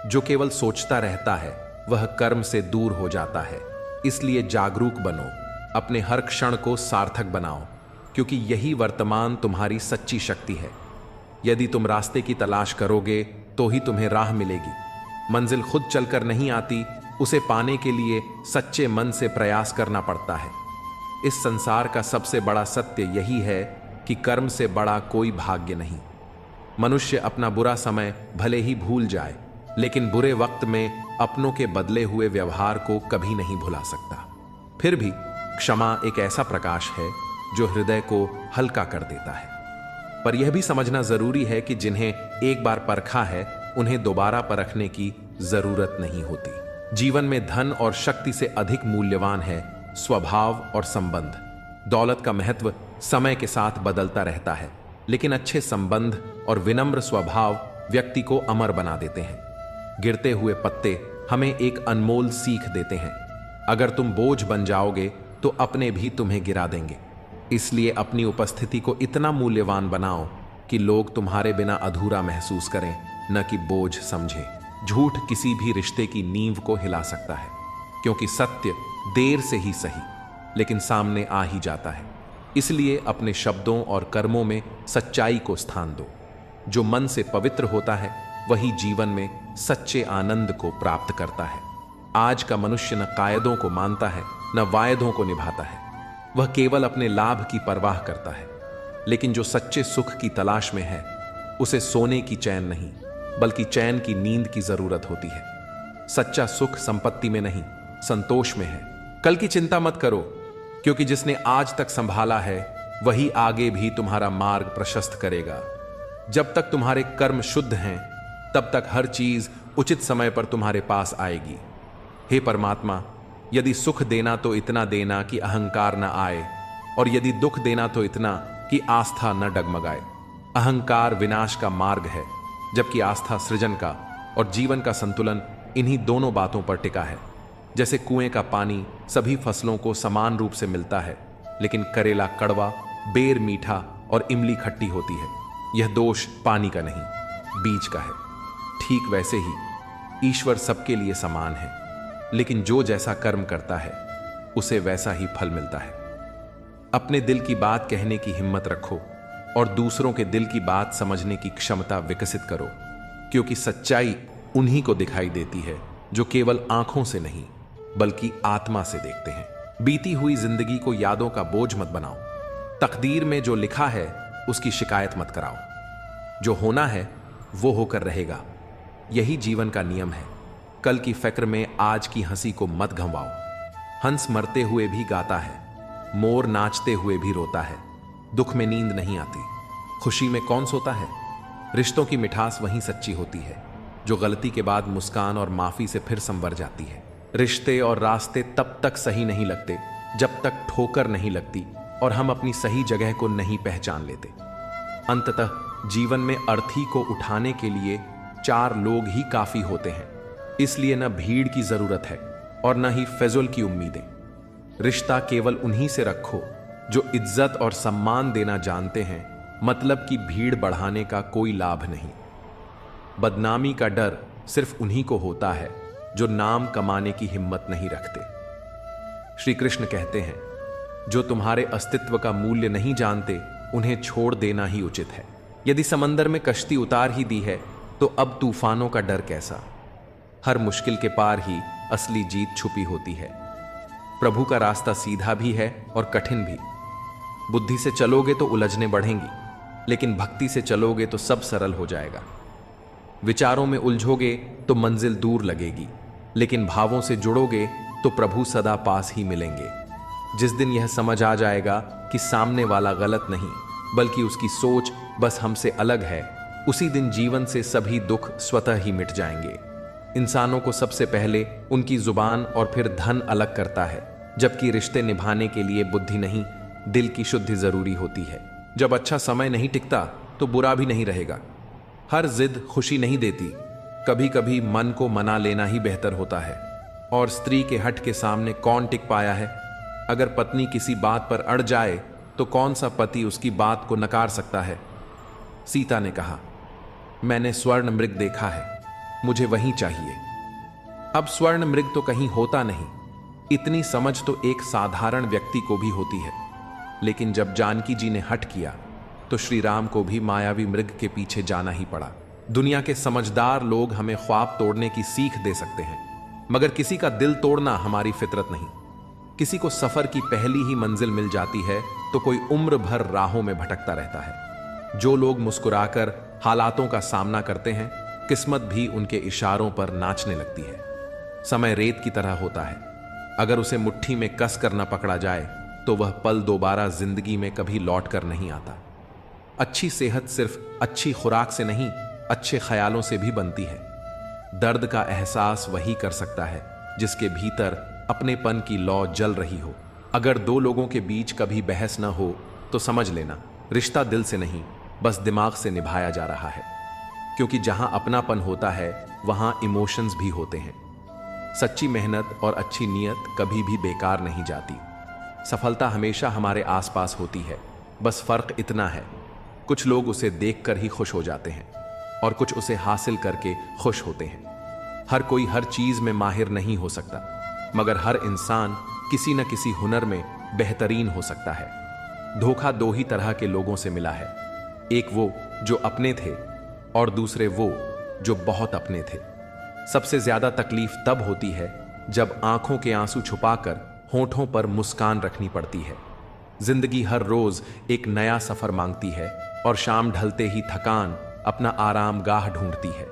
[SPEAKER 1] जो केवल सोचता रहता है वह कर्म से दूर हो जाता है। इसलिए जागरूक बनो, अपने हर क्षण को सार्थक बनाओ, क्योंकि यही वर्तमान तुम्हारी सच्ची शक्ति है। यदि तुम रास्ते की तलाश करोगे तो ही तुम्हें राह मिलेगी। मंजिल खुद चलकर नहीं आती, उसे पाने के लिए सच्चे मन से प्रयास करना पड़ता है। इस संसार का सबसे बड़ा सत्य यही है कि कर्म से बड़ा कोई भाग्य नहीं। मनुष्य अपना बुरा समय भले ही भूल जाए, लेकिन बुरे वक्त में अपनों के बदले हुए व्यवहार को कभी नहीं भुला सकता। फिर भी क्षमा एक ऐसा प्रकाश है जो हृदय को हल्का कर देता है। पर यह भी समझना जरूरी है कि जिन्हें एक बार परखा है उन्हें दोबारा परखने की जरूरत नहीं होती। जीवन में धन और शक्ति से अधिक मूल्यवान है स्वभाव और संबंध। दौलत का महत्व समय के साथ बदलता रहता है, लेकिन अच्छे संबंध और विनम्र स्वभाव व्यक्ति को अमर बना देते हैं। गिरते हुए पत्ते हमें एक अनमोल सीख देते हैं। अगर तुम बोझ बन जाओगे तो अपने भी तुम्हें गिरा देंगे। इसलिए अपनी उपस्थिति को इतना मूल्यवान बनाओ कि लोग तुम्हारे बिना अधूरा महसूस करें, न कि बोझ समझें। झूठ किसी भी रिश्ते की नींव को हिला सकता है, क्योंकि सत्य देर से ही सही लेकिन सामने आ ही जाता है। इसलिए अपने शब्दों और कर्मों में सच्चाई को स्थान दो। जो मन से पवित्र होता है वही जीवन में सच्चे आनंद को प्राप्त करता है। आज का मनुष्य न कायदों को मानता है न वायदों को निभाता है। वह केवल अपने लाभ की परवाह करता है। लेकिन जो सच्चे सुख की तलाश में है उसे सोने की चैन नहीं, बल्कि चैन की नींद की जरूरत होती है। सच्चा सुख संपत्ति में नहीं, संतोष में है। कल की चिंता मत करो, क्योंकि जिसने आज तक संभाला है वही आगे भी तुम्हारा मार्ग प्रशस्त करेगा। जब तक तुम्हारे कर्म शुद्ध हैं तब तक हर चीज उचित समय पर तुम्हारे पास आएगी। हे परमात्मा, यदि सुख देना तो इतना देना कि अहंकार न आए, और यदि दुख देना तो इतना कि आस्था न डगमगाए। अहंकार विनाश का मार्ग है, जबकि आस्था सृजन का, और जीवन का संतुलन इन्हीं दोनों बातों पर टिका है। जैसे कुएं का पानी सभी फसलों को समान रूप से मिलता है, लेकिन करेला कड़वा, बेर मीठा और इमली खट्टी होती है। यह दोष पानी का नहीं, बीज का है। ठीक वैसे ही ईश्वर सबके लिए समान है, लेकिन जो जैसा कर्म करता है उसे वैसा ही फल मिलता है। अपने दिल की बात कहने की हिम्मत रखो और दूसरों के दिल की बात समझने की क्षमता विकसित करो, क्योंकि सच्चाई उन्हीं को दिखाई देती है जो केवल आंखों से नहीं बल्कि आत्मा से देखते हैं। बीती हुई जिंदगी को यादों का बोझ मत बनाओ। तकदीर में जो लिखा है उसकी शिकायत मत कराओ। जो होना है वो होकर रहेगा। यही जीवन का नियम है। कल की फिक्र में आज की हंसी को मत घंवाओ। हंस मरते हुए भी गाता है, मोर नाचते हुए भी रोता है। दुख में नींद नहीं आती, खुशी में कौन सोता है। रिश्तों की मिठास वहीं सच्ची होती है जो गलती के बाद मुस्कान और माफी से फिर संवर जाती है। रिश्ते और रास्ते तब तक सही नहीं लगते जब तक ठोकर नहीं लगती और हम अपनी सही जगह को नहीं पहचान लेते। अंततः जीवन में अर्थी को उठाने के लिए 4 लोग ही काफी होते हैं। इसलिए न भीड़ की जरूरत है और न ही फजूल की उम्मीदें। रिश्ता केवल उन्हीं से रखो जो इज्जत और सम्मान देना जानते हैं, मतलब कि भीड़ बढ़ाने का कोई लाभ नहीं। बदनामी का डर सिर्फ उन्हीं को होता है जो नाम कमाने की हिम्मत नहीं रखते। श्री कृष्ण कहते हैं, जो तुम्हारे अस्तित्व का मूल्य नहीं जानते उन्हें छोड़ देना ही उचित है। यदि समंदर में कश्ती उतार ही दी है तो अब तूफानों का डर कैसा। हर मुश्किल के पार ही असली जीत छुपी होती है। प्रभु का रास्ता सीधा भी है और कठिन भी। बुद्धि से चलोगे तो उलझने बढ़ेंगी, लेकिन भक्ति से चलोगे तो सब सरल हो जाएगा। विचारों में उलझोगे तो मंजिल दूर लगेगी, लेकिन भावों से जुड़ोगे तो प्रभु सदा पास ही मिलेंगे। जिस दिन यह समझ आ जाएगा कि सामने वाला गलत नहीं बल्कि उसकी सोच बस हमसे अलग है, उसी दिन जीवन से सभी दुख स्वतः ही मिट जाएंगे। इंसानों को सबसे पहले उनकी जुबान और फिर धन अलग करता है, जबकि रिश्ते निभाने के लिए बुद्धि नहीं, दिल की शुद्धि जरूरी होती है। जब अच्छा समय नहीं टिकता तो बुरा भी नहीं रहेगा। हर जिद खुशी नहीं देती, कभी कभी मन को मना लेना ही बेहतर होता है। और स्त्री के हट के सामने कौन टिक पाया है। अगर पत्नी किसी बात पर अड़ जाए तो कौन सा पति उसकी बात को नकार सकता है। सीता ने कहा, मैंने स्वर्ण मृग देखा है, मुझे वही चाहिए। अब स्वर्ण मृग तो कहीं होता नहीं, इतनी समझ तो एक साधारण व्यक्ति को भी होती है। लेकिन जब जानकी जी ने हट किया तो श्री राम को भी मायावी मृग के पीछे जाना ही पड़ा। दुनिया के समझदार लोग हमें ख्वाब तोड़ने की सीख दे सकते हैं, मगर किसी का दिल तोड़ना हमारी फितरत नहीं। किसी को सफर की पहली ही मंजिल मिल जाती है तो कोई उम्र भर राहों में भटकता रहता है। जो लोग मुस्कुराकर हालातों का सामना करते हैं, किस्मत भी उनके इशारों पर नाचने लगती है। समय रेत की तरह होता है, अगर उसे मुट्ठी में कस कर न पकड़ा जाए तो वह पल दोबारा जिंदगी में कभी लौट कर नहीं आता। अच्छी सेहत सिर्फ अच्छी खुराक से नहीं, अच्छे ख्यालों से भी बनती है। दर्द का एहसास वही कर सकता है जिसके भीतर अपनेपन की लौ जल रही हो। अगर 2 लोगों के बीच कभी बहस न हो तो समझ लेना रिश्ता दिल से नहीं, बस दिमाग से निभाया जा रहा है। क्योंकि जहां अपनापन होता है वहां इमोशंस भी होते हैं। सच्ची मेहनत और अच्छी नियत कभी भी बेकार नहीं जाती। सफलता हमेशा हमारे आसपास होती है, बस फर्क इतना है, कुछ लोग उसे देखकर ही खुश हो जाते हैं और कुछ उसे हासिल करके खुश होते हैं। हर कोई हर चीज में माहिर नहीं हो सकता, मगर हर इंसान किसी न किसी हुनर में बेहतरीन हो सकता है। धोखा 2 ही तरह के लोगों से मिला है, एक वो जो अपने थे और दूसरे वो जो बहुत अपने थे। सबसे ज्यादा तकलीफ तब होती है जब आंखों के आंसू छुपाकर होठों पर मुस्कान रखनी पड़ती है। जिंदगी हर रोज एक नया सफर मांगती है और शाम ढलते ही थकान अपना आराम गाह ढूंढती है।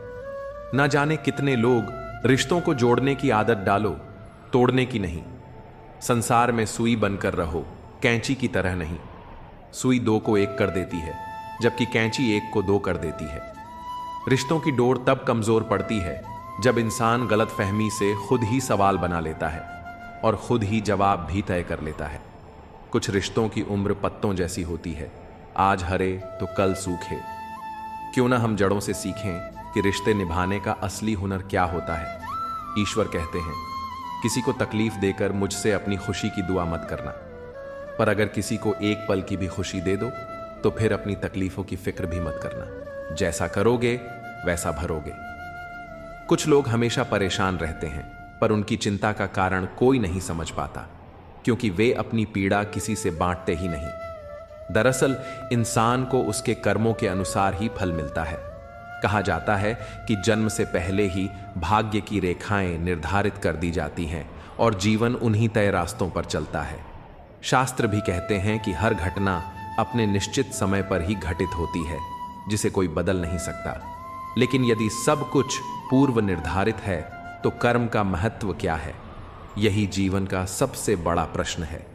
[SPEAKER 1] ना जाने कितने लोग रिश्तों को जोड़ने की आदत डालो, तोड़ने की नहीं। संसार में सुई बनकर रहो, कैंची की तरह नहीं। सुई 2 को 1 कर देती है, जबकि कैंची 1 को 2 कर देती है। रिश्तों की डोर तब कमजोर पड़ती है जब इंसान गलतफहमी से खुद ही सवाल बना लेता है और खुद ही जवाब भी तय कर लेता है। कुछ रिश्तों की उम्र पत्तों जैसी होती है, आज हरे तो कल सूखे। क्यों ना हम जड़ों से सीखें कि रिश्ते निभाने का असली हुनर क्या होता है। ईश्वर कहते हैं, किसी को तकलीफ देकर मुझसे अपनी खुशी की दुआ मत करना, पर अगर किसी को एक पल की भी खुशी दे दो तो फिर अपनी तकलीफों की फिक्र भी मत करना। जैसा करोगे वैसा भरोगे। कुछ लोग हमेशा परेशान रहते हैं, पर उनकी चिंता का कारण कोई नहीं समझ पाता, क्योंकि वे अपनी पीड़ा किसी से बांटते ही नहीं। दरअसल इंसान को उसके कर्मों के अनुसार ही फल मिलता है। कहा जाता है कि जन्म से पहले ही भाग्य की रेखाएं निर्धारित कर दी जाती हैं और जीवन उन्हीं तय रास्तों पर चलता है। शास्त्र भी कहते हैं कि हर घटना अपने निश्चित समय पर ही घटित होती है, जिसे कोई बदल नहीं सकता। लेकिन यदि सब कुछ पूर्व निर्धारित है तो कर्म का महत्व क्या है? यही जीवन का सबसे बड़ा प्रश्न है।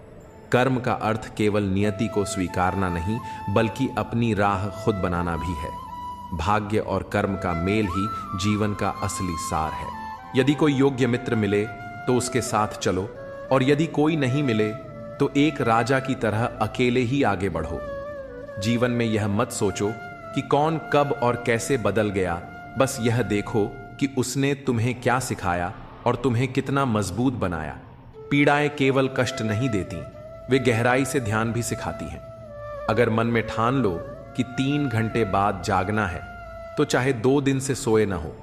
[SPEAKER 1] कर्म का अर्थ केवल नियति को स्वीकारना नहीं, बल्कि अपनी राह खुद बनाना भी है। भाग्य और कर्म का मेल ही जीवन का असली सार है। यदि कोई योग्य मित्र मिले तो उसके साथ चलो, और यदि कोई नहीं मिले तो एक राजा की तरह अकेले ही आगे बढ़ो। जीवन में यह मत सोचो कि कौन कब और कैसे बदल गया, बस यह देखो कि उसने तुम्हें क्या सिखाया और तुम्हें कितना मजबूत बनाया। पीड़ाएं केवल कष्ट नहीं देती, वे गहराई से ध्यान भी सिखाती हैं। अगर मन में ठान लो कि 3 घंटे बाद जागना है, तो चाहे 2 दिन से सोए ना हो,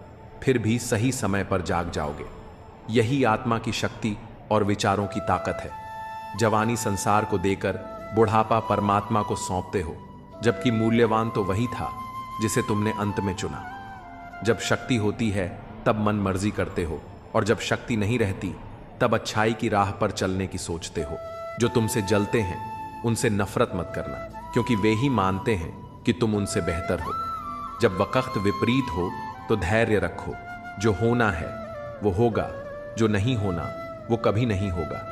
[SPEAKER 1] फिर भी सही समय पर जाग जाओगे। यही आत्मा की शक्ति और विचारों की ताकत है। जवानी संसार को देकर बुढ़ापा परमात्मा को सौंपते हो, जबकि मूल्यवान तो वही था जिसे तुमने अंत में चुना। जब शक्ति होती है तब मन मर्जी करते हो, और जब शक्ति नहीं रहती तब अच्छाई की राह पर चलने की सोचते हो। जो तुमसे जलते हैं उनसे नफरत मत करना, क्योंकि वे ही मानते हैं कि तुम उनसे बेहतर हो। जब वक्त विपरीत हो तो धैर्य रखो। जो होना है वो होगा, जो नहीं होना वो कभी नहीं होगा।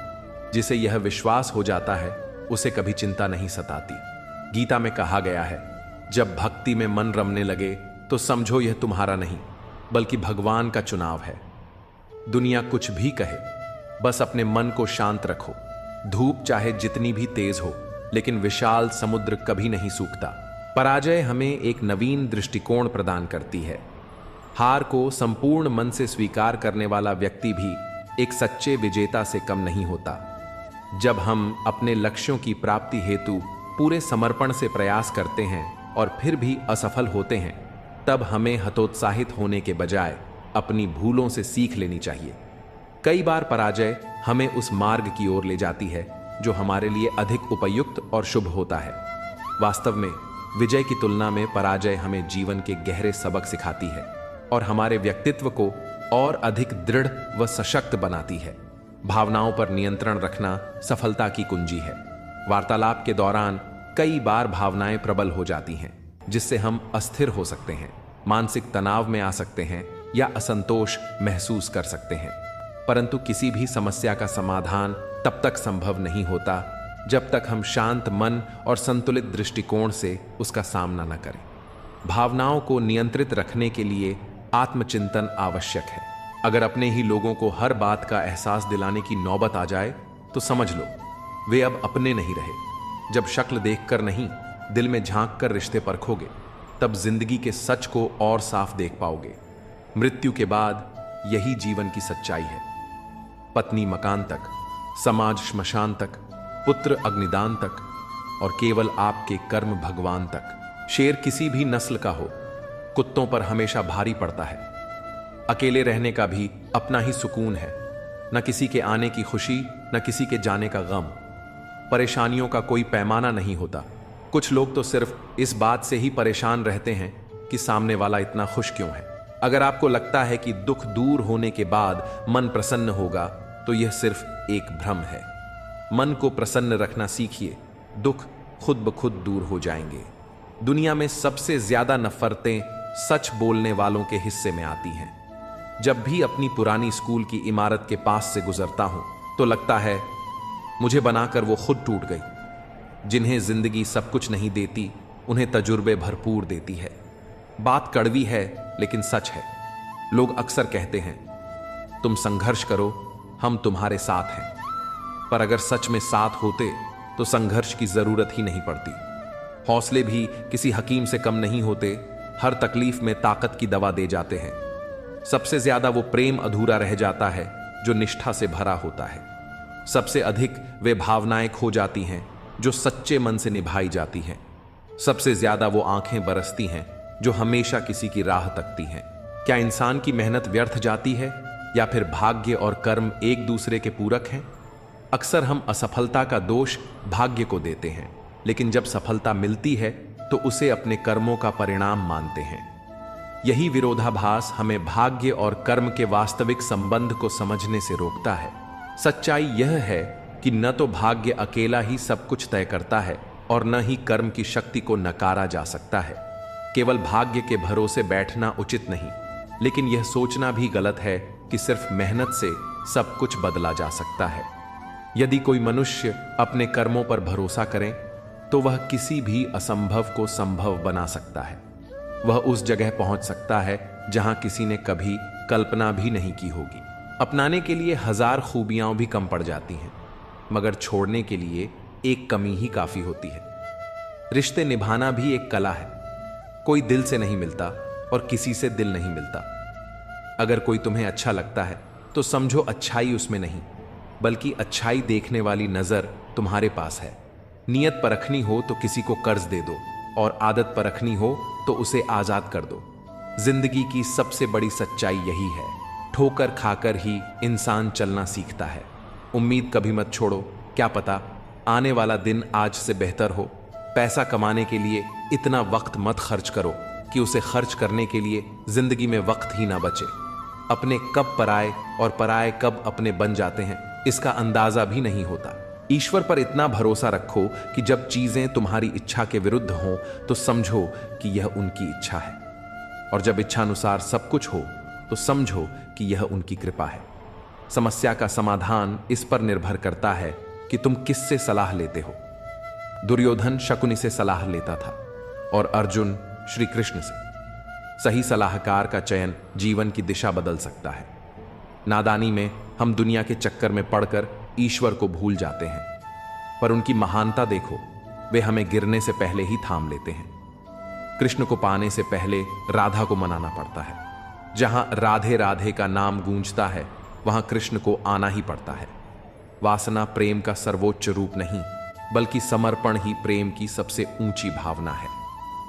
[SPEAKER 1] जिसे यह विश्वास हो जाता है उसे कभी चिंता नहीं सताती। गीता में कहा गया है, जब भक्ति में मन रमने लगे तो समझो यह तुम्हारा नहीं, बल्कि भगवान का चुनाव है। दुनिया कुछ भी कहे, बस अपने मन को शांत रखो। धूप चाहे जितनी भी तेज हो, लेकिन विशाल समुद्र कभी नहीं सूखता। पराजय हमें एक नवीन दृष्टिकोण प्रदान करती है। हार को संपूर्ण मन से स्वीकार करने वाला व्यक्ति भी एक सच्चे विजेता से कम नहीं होता। जब हम अपने लक्ष्यों की प्राप्ति हेतु पूरे समर्पण से प्रयास करते हैं और फिर भी असफल होते हैं, तब हमें हतोत्साहित होने के बजाय अपनी भूलों से सीख लेनी चाहिए। कई बार पराजय हमें उस मार्ग की ओर ले जाती है जो हमारे लिए अधिक उपयुक्त और शुभ होता है। वास्तव में विजय की तुलना में पराजय हमें जीवन के गहरे सबक सिखाती है और हमारे व्यक्तित्व को और अधिक दृढ़ व सशक्त बनाती है। भावनाओं पर नियंत्रण रखना सफलता की कुंजी है। वार्तालाप के दौरान कई बार भावनाएं प्रबल हो जाती हैं, जिससे हम अस्थिर हो सकते हैं, मानसिक तनाव में आ सकते हैं या असंतोष महसूस कर सकते हैं। परंतु किसी भी समस्या का समाधान तब तक संभव नहीं होता जब तक हम शांत मन और संतुलित दृष्टिकोण से उसका सामना न करें। भावनाओं को नियंत्रित रखने के लिए आत्मचिंतन आवश्यक है। अगर अपने ही लोगों को हर बात का एहसास दिलाने की नौबत आ जाए तो समझ लो वे अब अपने नहीं रहे। जब शक्ल देखकर नहीं, दिल में झांक कर रिश्ते परखोगे, तब जिंदगी के सच को और साफ देख पाओगे। मृत्यु के बाद यही जीवन की सच्चाई है। पत्नी मकान तक, समाज श्मशान तक, पुत्र अग्निदान तक, और केवल आपके कर्म भगवान तक। शेर किसी भी नस्ल का हो, कुत्तों पर हमेशा भारी पड़ता है। अकेले रहने का भी अपना ही सुकून है। न किसी के आने की खुशी, न किसी के जाने का गम। परेशानियों का कोई पैमाना नहीं होता। कुछ लोग तो सिर्फ इस बात से ही परेशान रहते हैं कि सामने वाला इतना खुश क्यों है। अगर आपको लगता है कि दुख दूर होने के बाद मन प्रसन्न होगा, तो यह सिर्फ एक भ्रम है। मन को प्रसन्न रखना सीखिए, दुख खुद ब खुद दूर हो जाएंगे। दुनिया में सबसे ज्यादा नफरतें सच बोलने वालों के हिस्से में आती हैं। जब भी अपनी पुरानी स्कूल की इमारत के पास से गुजरता हूं तो लगता है मुझे बनाकर वो खुद टूट गई। जिन्हें जिंदगी सब कुछ नहीं देती, उन्हें तजुर्बे भरपूर देती है। बात कड़वी है लेकिन सच है। लोग अक्सर कहते हैं, तुम संघर्ष करो, हम तुम्हारे साथ हैं। पर अगर सच में साथ होते तो संघर्ष की जरूरत ही नहीं पड़ती। हौसले भी किसी हकीम से कम नहीं होते, हर तकलीफ में ताकत की दवा दे जाते हैं। सबसे ज्यादा वो प्रेम अधूरा रह जाता है जो निष्ठा से भरा होता है। सबसे अधिक वे भावनाएं खो जाती हैं जो सच्चे मन से निभाई जाती हैं। सबसे ज्यादा वो आंखें बरसती हैं जो हमेशा किसी की राह तकती हैं। क्या इंसान की मेहनत व्यर्थ जाती है, या फिर भाग्य और कर्म एक दूसरे के पूरक हैं? अक्सर हम असफलता का दोष भाग्य को देते हैं, लेकिन जब सफलता मिलती है तो उसे अपने कर्मों का परिणाम मानते हैं। यही विरोधाभास हमें भाग्य और कर्म के वास्तविक संबंध को समझने से रोकता है। सच्चाई यह है कि न तो भाग्य अकेला ही सब कुछ तय करता है और न ही कर्म की शक्ति को नकारा जा सकता है। केवल भाग्य के भरोसे बैठना उचित नहीं, लेकिन यह सोचना भी गलत है कि सिर्फ मेहनत से सब कुछ बदला जा सकता है। यदि कोई मनुष्य अपने कर्मों पर भरोसा करे तो वह किसी भी असंभव को संभव बना सकता है। वह उस जगह पहुंच सकता है जहां किसी ने कभी कल्पना भी नहीं की होगी। अपनाने के लिए 1000 खूबियां भी कम पड़ जाती हैं, मगर छोड़ने के लिए एक कमी ही काफी होती है। रिश्ते निभाना भी एक कला है। कोई दिल से नहीं मिलता और किसी से दिल नहीं मिलता। अगर कोई तुम्हें अच्छा लगता है तो समझो अच्छाई उसमें नहीं, बल्कि अच्छाई देखने वाली नजर तुम्हारे पास है। नियत परखनी हो तो किसी को कर्ज दे दो, और आदत परखनी हो तो उसे आजाद कर दो। जिंदगी की सबसे बड़ी सच्चाई यही है। ठोकर खाकर ही इंसान चलना सीखता है। उम्मीद कभी मत छोड़ो, क्या पता आने वाला दिन आज से बेहतर हो। पैसा कमाने के लिए इतना वक्त मत खर्च करो कि उसे खर्च करने के लिए जिंदगी में वक्त ही ना बचे। अपने कब पराए और पराए कब अपने बन जाते हैं, इसका अंदाजा भी नहीं होता। ईश्वर पर इतना भरोसा रखो कि जब चीजें तुम्हारी इच्छा के विरुद्ध हों तो समझो कि यह उनकी इच्छा है, और जब इच्छानुसार सब कुछ हो तो समझो कि यह उनकी कृपा है। समस्या का समाधान इस पर निर्भर करता है कि तुम किससे सलाह लेते हो। दुर्योधन शकुनि से सलाह लेता था और अर्जुन श्री कृष्ण से। सही सलाहकार का चयन जीवन की दिशा बदल सकता है। नादानी में हम दुनिया के चक्कर में पड़कर ईश्वर को भूल जाते हैं, पर उनकी महानता देखो, वे हमें गिरने से पहले ही थाम लेते हैं। कृष्ण को पाने से पहले राधा को मनाना पड़ता है। जहां राधे राधे का नाम गूंजता है वहां कृष्ण को आना ही पड़ता है। वासना प्रेम का सर्वोच्च रूप नहीं, बल्कि समर्पण ही प्रेम की सबसे ऊंची भावना है।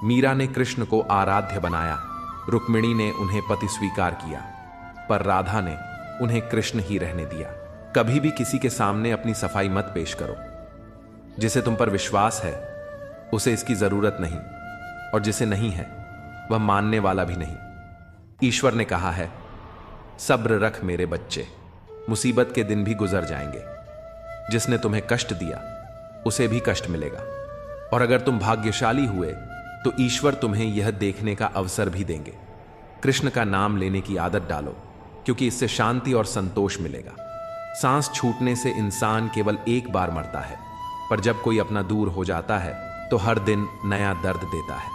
[SPEAKER 1] मीरा ने कृष्ण को आराध्य बनाया, रुक्मिणी ने उन्हें पति स्वीकार किया, पर राधा ने उन्हें कृष्ण ही रहने दिया। कभी भी किसी के सामने अपनी सफाई मत पेश करो। जिसे तुम पर विश्वास है उसे इसकी जरूरत नहीं, और जिसे नहीं है वह मानने वाला भी नहीं। ईश्वर ने कहा है, सब्र रख मेरे बच्चे, मुसीबत के दिन भी गुजर जाएंगे। जिसने तुम्हें कष्ट दिया उसे भी कष्ट मिलेगा, और अगर तुम भाग्यशाली हुए तो ईश्वर तुम्हें यह देखने का अवसर भी देंगे। कृष्ण का नाम लेने की आदत डालो, क्योंकि इससे शांति और संतोष मिलेगा। सांस छूटने से इंसान केवल एक बार मरता है, पर जब कोई अपना दूर हो जाता है तो हर दिन नया दर्द देता है।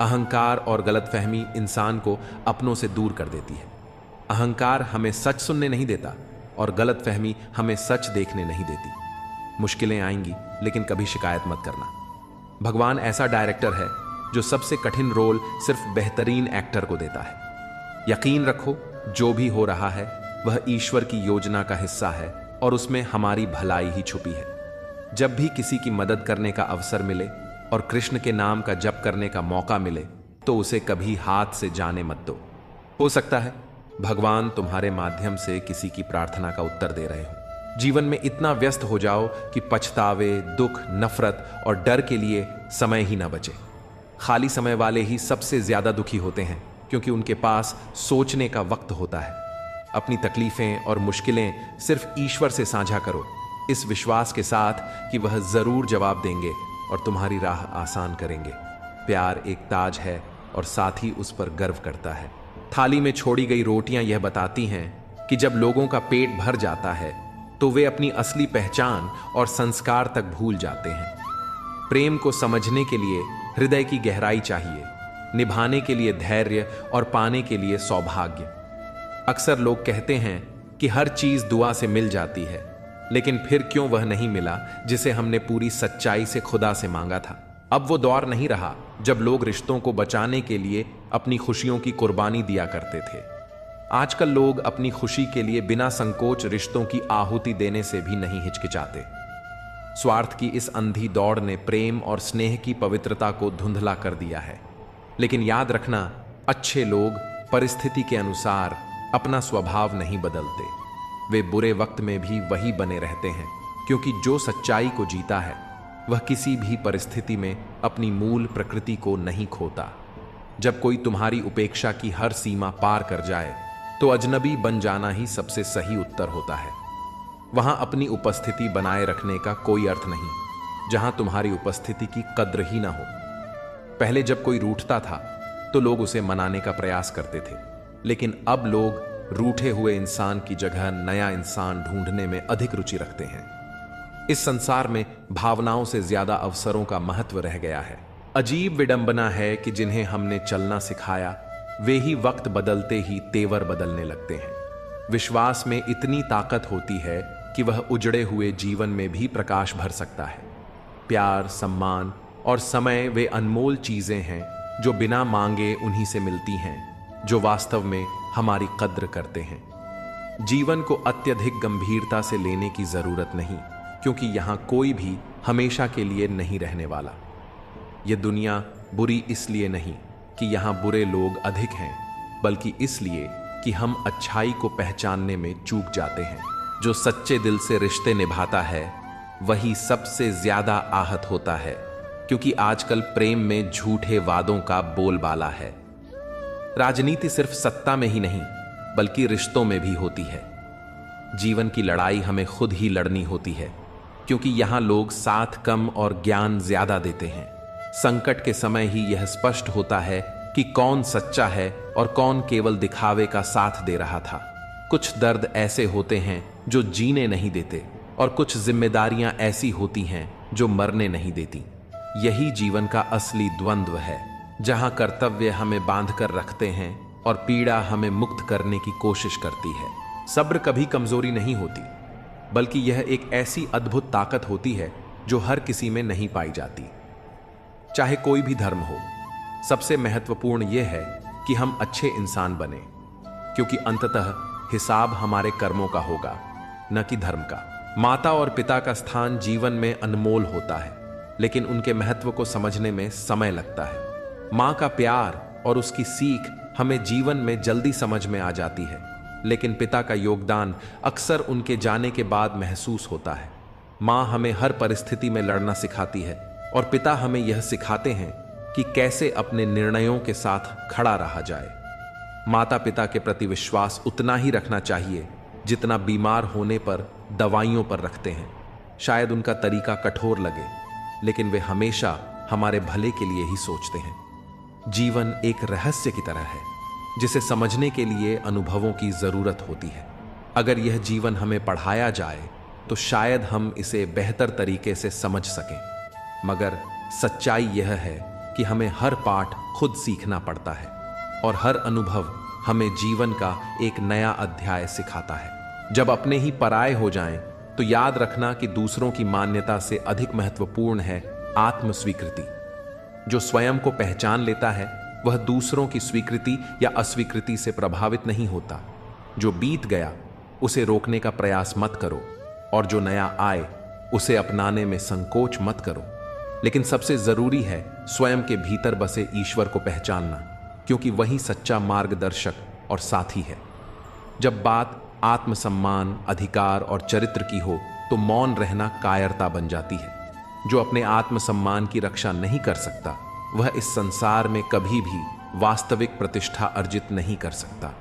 [SPEAKER 1] अहंकार और गलतफहमी इंसान को अपनों से दूर कर देती है। अहंकार हमें सच सुनने नहीं देता और गलतफहमी हमें सच देखने नहीं देती। मुश्किलें आएंगी, लेकिन कभी शिकायत मत करना। भगवान ऐसा डायरेक्टर है जो सबसे कठिन रोल सिर्फ बेहतरीन एक्टर को देता है। यकीन रखो, जो भी हो रहा है वह ईश्वर की योजना का हिस्सा है और उसमें हमारी भलाई ही छुपी है। जब भी किसी की मदद करने का अवसर मिले और कृष्ण के नाम का जप करने का मौका मिले तो उसे कभी हाथ से जाने मत दो। हो सकता है भगवान तुम्हारे माध्यम से किसी की प्रार्थना का उत्तर दे रहे हो। जीवन में इतना व्यस्त हो जाओ कि पछतावे, दुख, नफरत और डर के लिए समय ही ना बचे। खाली समय वाले ही सबसे ज्यादा दुखी होते हैं, क्योंकि उनके पास सोचने का वक्त होता है। अपनी तकलीफें और मुश्किलें सिर्फ ईश्वर से साझा करो, इस विश्वास के साथ कि वह जरूर जवाब देंगे और तुम्हारी राह आसान करेंगे। प्यार एक ताज है और साथ ही उस पर गर्व करता है। थाली में छोड़ी गई रोटियां यह बताती हैं कि जब लोगों का पेट भर जाता है तो वे अपनी असली पहचान और संस्कार तक भूल जाते हैं। प्रेम को समझने के लिए हृदय की गहराई चाहिए, निभाने के लिए धैर्य और पाने के लिए सौभाग्य। अक्सर लोग कहते हैं कि हर चीज दुआ से मिल जाती है, लेकिन फिर क्यों वह नहीं मिला जिसे हमने पूरी सच्चाई से खुदा से मांगा था। अब वो दौर नहीं रहा जब लोग रिश्तों को बचाने के लिए अपनी खुशियों की कुर्बानी दिया करते थे। आजकल लोग अपनी खुशी के लिए बिना संकोच रिश्तों की आहुति देने से भी नहीं हिचकिचाते। स्वार्थ की इस अंधी दौड़ ने प्रेम और स्नेह की पवित्रता को धुंधला कर दिया है। लेकिन याद रखना, अच्छे लोग परिस्थिति के अनुसार अपना स्वभाव नहीं बदलते। वे बुरे वक्त में भी वही बने रहते हैं, क्योंकि जो सच्चाई को जीता है वह किसी भी परिस्थिति में अपनी मूल प्रकृति को नहीं खोता। जब कोई तुम्हारी उपेक्षा की हर सीमा पार कर जाए तो अजनबी बन जाना ही सबसे सही उत्तर होता है। वहां अपनी उपस्थिति बनाए रखने का कोई अर्थ नहीं जहां तुम्हारी उपस्थिति की कद्र ही ना हो। पहले जब कोई रूठता था तो लोग उसे मनाने का प्रयास करते थे। लेकिन अब लोग रूठे हुए इंसान की जगह नया इंसान ढूंढने में अधिक रुचि रखते हैं। इस संसार में भावनाओं से ज्यादा अवसरों का महत्व रह गया है। अजीब विडंबना है कि जिन्हें हमने चलना सिखाया वे ही वक्त बदलते ही तेवर बदलने लगते हैं। विश्वास में इतनी ताकत होती है कि वह उजड़े हुए जीवन में भी प्रकाश भर सकता है। प्यार, सम्मान और समय वे अनमोल चीजें हैं जो बिना मांगे उन्हीं से मिलती हैं जो वास्तव में हमारी कद्र करते हैं। जीवन को अत्यधिक गंभीरता से लेने की जरूरत नहीं, क्योंकि यहां कोई भी हमेशा के लिए नहीं रहने वाला। यह दुनिया बुरी इसलिए नहीं कि यहां बुरे लोग अधिक हैं, बल्कि इसलिए कि हम अच्छाई को पहचानने में चूक जाते हैं। जो सच्चे दिल से रिश्ते निभाता है वही सबसे ज्यादा आहत होता है, क्योंकि आजकल प्रेम में झूठे वादों का बोलबाला है। राजनीति सिर्फ सत्ता में ही नहीं बल्कि रिश्तों में भी होती है। जीवन की लड़ाई हमें खुद ही लड़नी होती है, क्योंकि यहां लोग साथ कम और ज्ञान ज्यादा देते हैं। संकट के समय ही यह स्पष्ट होता है कि कौन सच्चा है और कौन केवल दिखावे का साथ दे रहा था। कुछ दर्द ऐसे होते हैं जो जीने नहीं देते और कुछ जिम्मेदारियां ऐसी होती हैं जो मरने नहीं देती। यही जीवन का असली द्वंद्व है, जहां कर्तव्य हमें बांध कर रखते हैं और पीड़ा हमें मुक्त करने की कोशिश करती है। सब्र कभी कमजोरी नहीं होती, बल्कि यह एक ऐसी अद्भुत ताकत होती है जो हर किसी में नहीं पाई जाती। चाहे कोई भी धर्म हो, सबसे महत्वपूर्ण यह है कि हम अच्छे इंसान बने, क्योंकि अंततः हिसाब हमारे कर्मों का होगा, न कि धर्म का। माता और पिता का स्थान जीवन में अनमोल होता है, लेकिन उनके महत्व को समझने में समय लगता है। माँ का प्यार और उसकी सीख हमें जीवन में जल्दी समझ में आ जाती है, लेकिन पिता का योगदान अक्सर उनके जाने के बाद महसूस होता है। माँ हमें हर परिस्थिति में लड़ना सिखाती है और पिता हमें यह सिखाते हैं कि कैसे अपने निर्णयों के साथ खड़ा रहा जाए। माता पिता के प्रति विश्वास उतना ही रखना चाहिए जितना बीमार होने पर दवाइयों पर रखते हैं। शायद उनका तरीका कठोर लगे, लेकिन वे हमेशा हमारे भले के लिए ही सोचते हैं। जीवन एक रहस्य की तरह है जिसे समझने के लिए अनुभवों की जरूरत होती है। अगर यह जीवन हमें पढ़ाया जाए तो शायद हम इसे बेहतर तरीके से समझ सकें। मगर सच्चाई यह है कि हमें हर पाठ खुद सीखना पड़ता है और हर अनुभव हमें जीवन का एक नया अध्याय सिखाता है। जब अपने ही पराये हो जाएं, तो याद रखना कि दूसरों की मान्यता से अधिक महत्वपूर्ण है आत्म स्वीकृति। जो स्वयं को पहचान लेता है वह दूसरों की स्वीकृति या अस्वीकृति से प्रभावित नहीं होता। जो बीत गया उसे रोकने का प्रयास मत करो, और जो नया आए उसे अपनाने में संकोच मत करो। लेकिन सबसे जरूरी है स्वयं के भीतर बसे ईश्वर को पहचानना, क्योंकि वही सच्चा मार्गदर्शक और साथी है। जब बात आत्मसम्मान, अधिकार और चरित्र की हो तो मौन रहना कायरता बन जाती है। जो अपने आत्मसम्मान की रक्षा नहीं कर सकता वह इस संसार में कभी भी वास्तविक प्रतिष्ठा अर्जित नहीं कर सकता।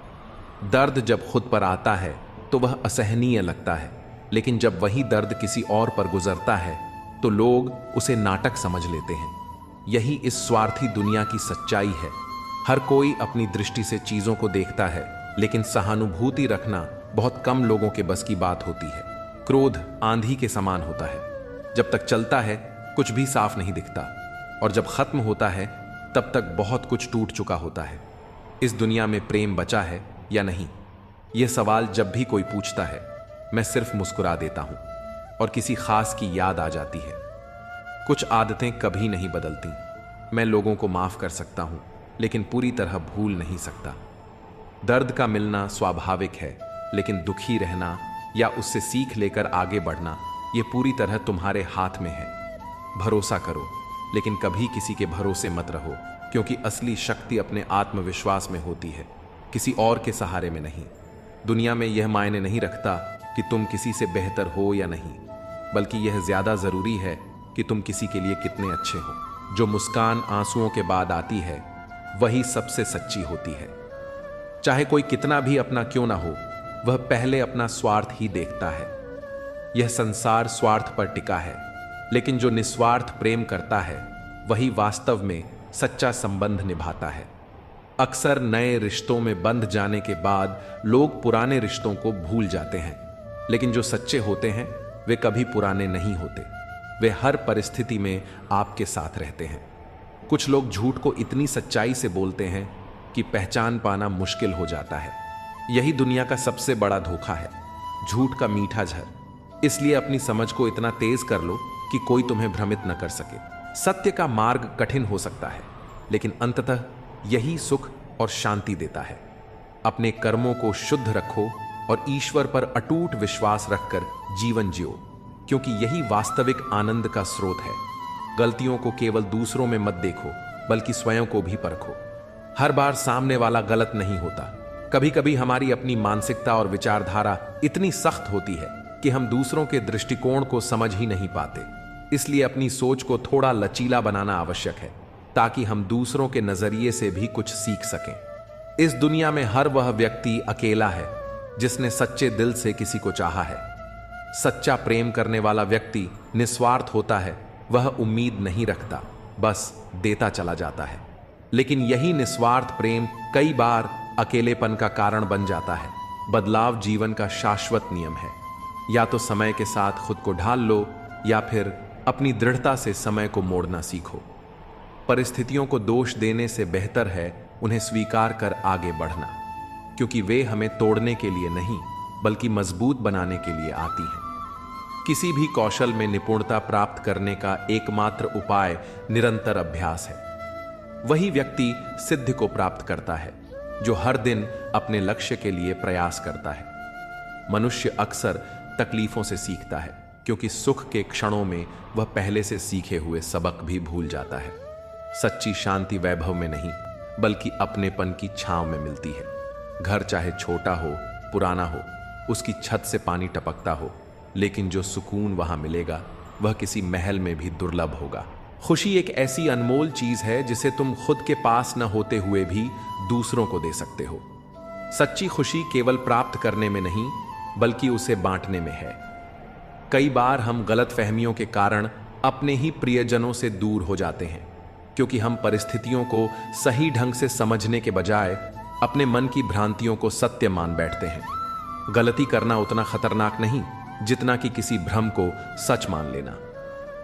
[SPEAKER 1] दर्द जब खुद पर आता है तो वह असहनीय लगता है, लेकिन जब वही दर्द किसी और पर गुजरता है तो लोग उसे नाटक समझ लेते हैं। यही इस स्वार्थी दुनिया की सच्चाई है। हर कोई अपनी दृष्टि से चीजों को देखता है, लेकिन सहानुभूति रखना बहुत कम लोगों के बस की बात होती है। क्रोध आंधी के समान होता है, जब तक चलता है कुछ भी साफ नहीं दिखता, और जब खत्म होता है तब तक बहुत कुछ टूट चुका होता है। इस दुनिया में प्रेम बचा है या नहीं, यह सवाल जब भी कोई पूछता है मैं सिर्फ मुस्कुरा देता हूं और किसी खास की याद आ जाती है। कुछ आदतें कभी नहीं बदलती। मैं लोगों को माफ कर सकता हूं, लेकिन पूरी तरह भूल नहीं सकता। दर्द का मिलना स्वाभाविक है, लेकिन दुखी रहना या उससे सीख लेकर आगे बढ़ना यह पूरी तरह तुम्हारे हाथ में है। भरोसा करो, लेकिन कभी किसी के भरोसे मत रहो, क्योंकि असली शक्ति अपने आत्मविश्वास में होती है, किसी और के सहारे में नहीं। दुनिया में यह मायने नहीं रखता कि तुम किसी से बेहतर हो या नहीं, बल्कि यह ज्यादा जरूरी है कि तुम किसी के लिए कितने अच्छे हो। जो मुस्कान आंसुओं के बाद आती है वही सबसे सच्ची होती है। चाहे कोई कितना भी अपना क्यों ना हो, वह पहले अपना स्वार्थ ही देखता है। यह संसार स्वार्थ पर टिका है, लेकिन जो निस्वार्थ प्रेम करता है वही वास्तव में सच्चा संबंध निभाता है। अक्सर नए रिश्तों में बंध जाने के बाद लोग पुराने रिश्तों को भूल जाते हैं, लेकिन जो सच्चे होते हैं वे कभी पुराने नहीं होते। वे हर परिस्थिति में आपके साथ रहते हैं। कुछ लोग झूठ को इतनी सच्चाई से बोलते हैं कि पहचान पाना मुश्किल हो जाता है। यही दुनिया का सबसे बड़ा धोखा है, झूठ का मीठा झर। इसलिए अपनी समझ को इतना तेज कर लो कि कोई तुम्हें भ्रमित न कर सके। सत्य का मार्ग कठिन हो सकता है, लेकिन अंततः यही सुख और शांति देता है। अपने कर्मों को शुद्ध रखो और ईश्वर पर अटूट विश्वास रखकर जीवन जियो, क्योंकि यही वास्तविक आनंद का स्रोत है। गलतियों को केवल दूसरों में मत देखो, बल्कि स्वयं को भी परखो। हर बार सामने वाला गलत नहीं होता। कभी कभी हमारी अपनी मानसिकता और विचारधारा इतनी सख्त होती है कि हम दूसरों के दृष्टिकोण को समझ ही नहीं पाते। इसलिए अपनी सोच को थोड़ा लचीला बनाना आवश्यक है, ताकि हम दूसरों के नजरिए से भी कुछ सीख सकें। इस दुनिया में हर वह व्यक्ति अकेला है जिसने सच्चे दिल से किसी को चाहा है। सच्चा प्रेम करने वाला व्यक्ति निस्वार्थ होता है। वह उम्मीद नहीं रखता, बस देता चला जाता है। लेकिन यही निस्वार्थ प्रेम कई बार अकेलेपन का कारण बन जाता है। बदलाव जीवन का शाश्वत नियम है। या तो समय के साथ खुद को ढाल लो, या फिर अपनी दृढ़ता से समय को मोड़ना सीखो। परिस्थितियों को दोष देने से बेहतर है उन्हें स्वीकार कर आगे बढ़ना, क्योंकि वे हमें तोड़ने के लिए नहीं, बल्कि मजबूत बनाने के लिए आती हैं। किसी भी कौशल में निपुणता प्राप्त करने का एकमात्र उपाय निरंतर अभ्यास है। वही व्यक्ति सिद्धि को प्राप्त करता है जो हर दिन अपने लक्ष्य के लिए प्रयास करता है। मनुष्य अक्सर तकलीफों से सीखता है, क्योंकि सुख के क्षणों में वह पहले से सीखे हुए सबक भी भूल जाता है। सच्ची शांति वैभव में नहीं, बल्कि अपनेपन की छांव में मिलती है। घर चाहे छोटा हो, पुराना हो, उसकी छत से पानी टपकता हो, लेकिन जो सुकून वहां मिलेगा वह किसी महल में भी दुर्लभ होगा। खुशी एक ऐसी अनमोल चीज है जिसे तुम खुद के पास न होते हुए भी दूसरों को दे सकते हो। सच्ची खुशी केवल प्राप्त करने में नहीं, बल्कि उसे बांटने में है। कई बार हम गलतफहमियों के कारण अपने ही प्रियजनों से दूर हो जाते हैं, क्योंकि हम परिस्थितियों को सही ढंग से समझने के बजाय अपने मन की भ्रांतियों को सत्य मान बैठते हैं। गलती करना उतना खतरनाक नहीं जितना कि किसी भ्रम को सच मान लेना।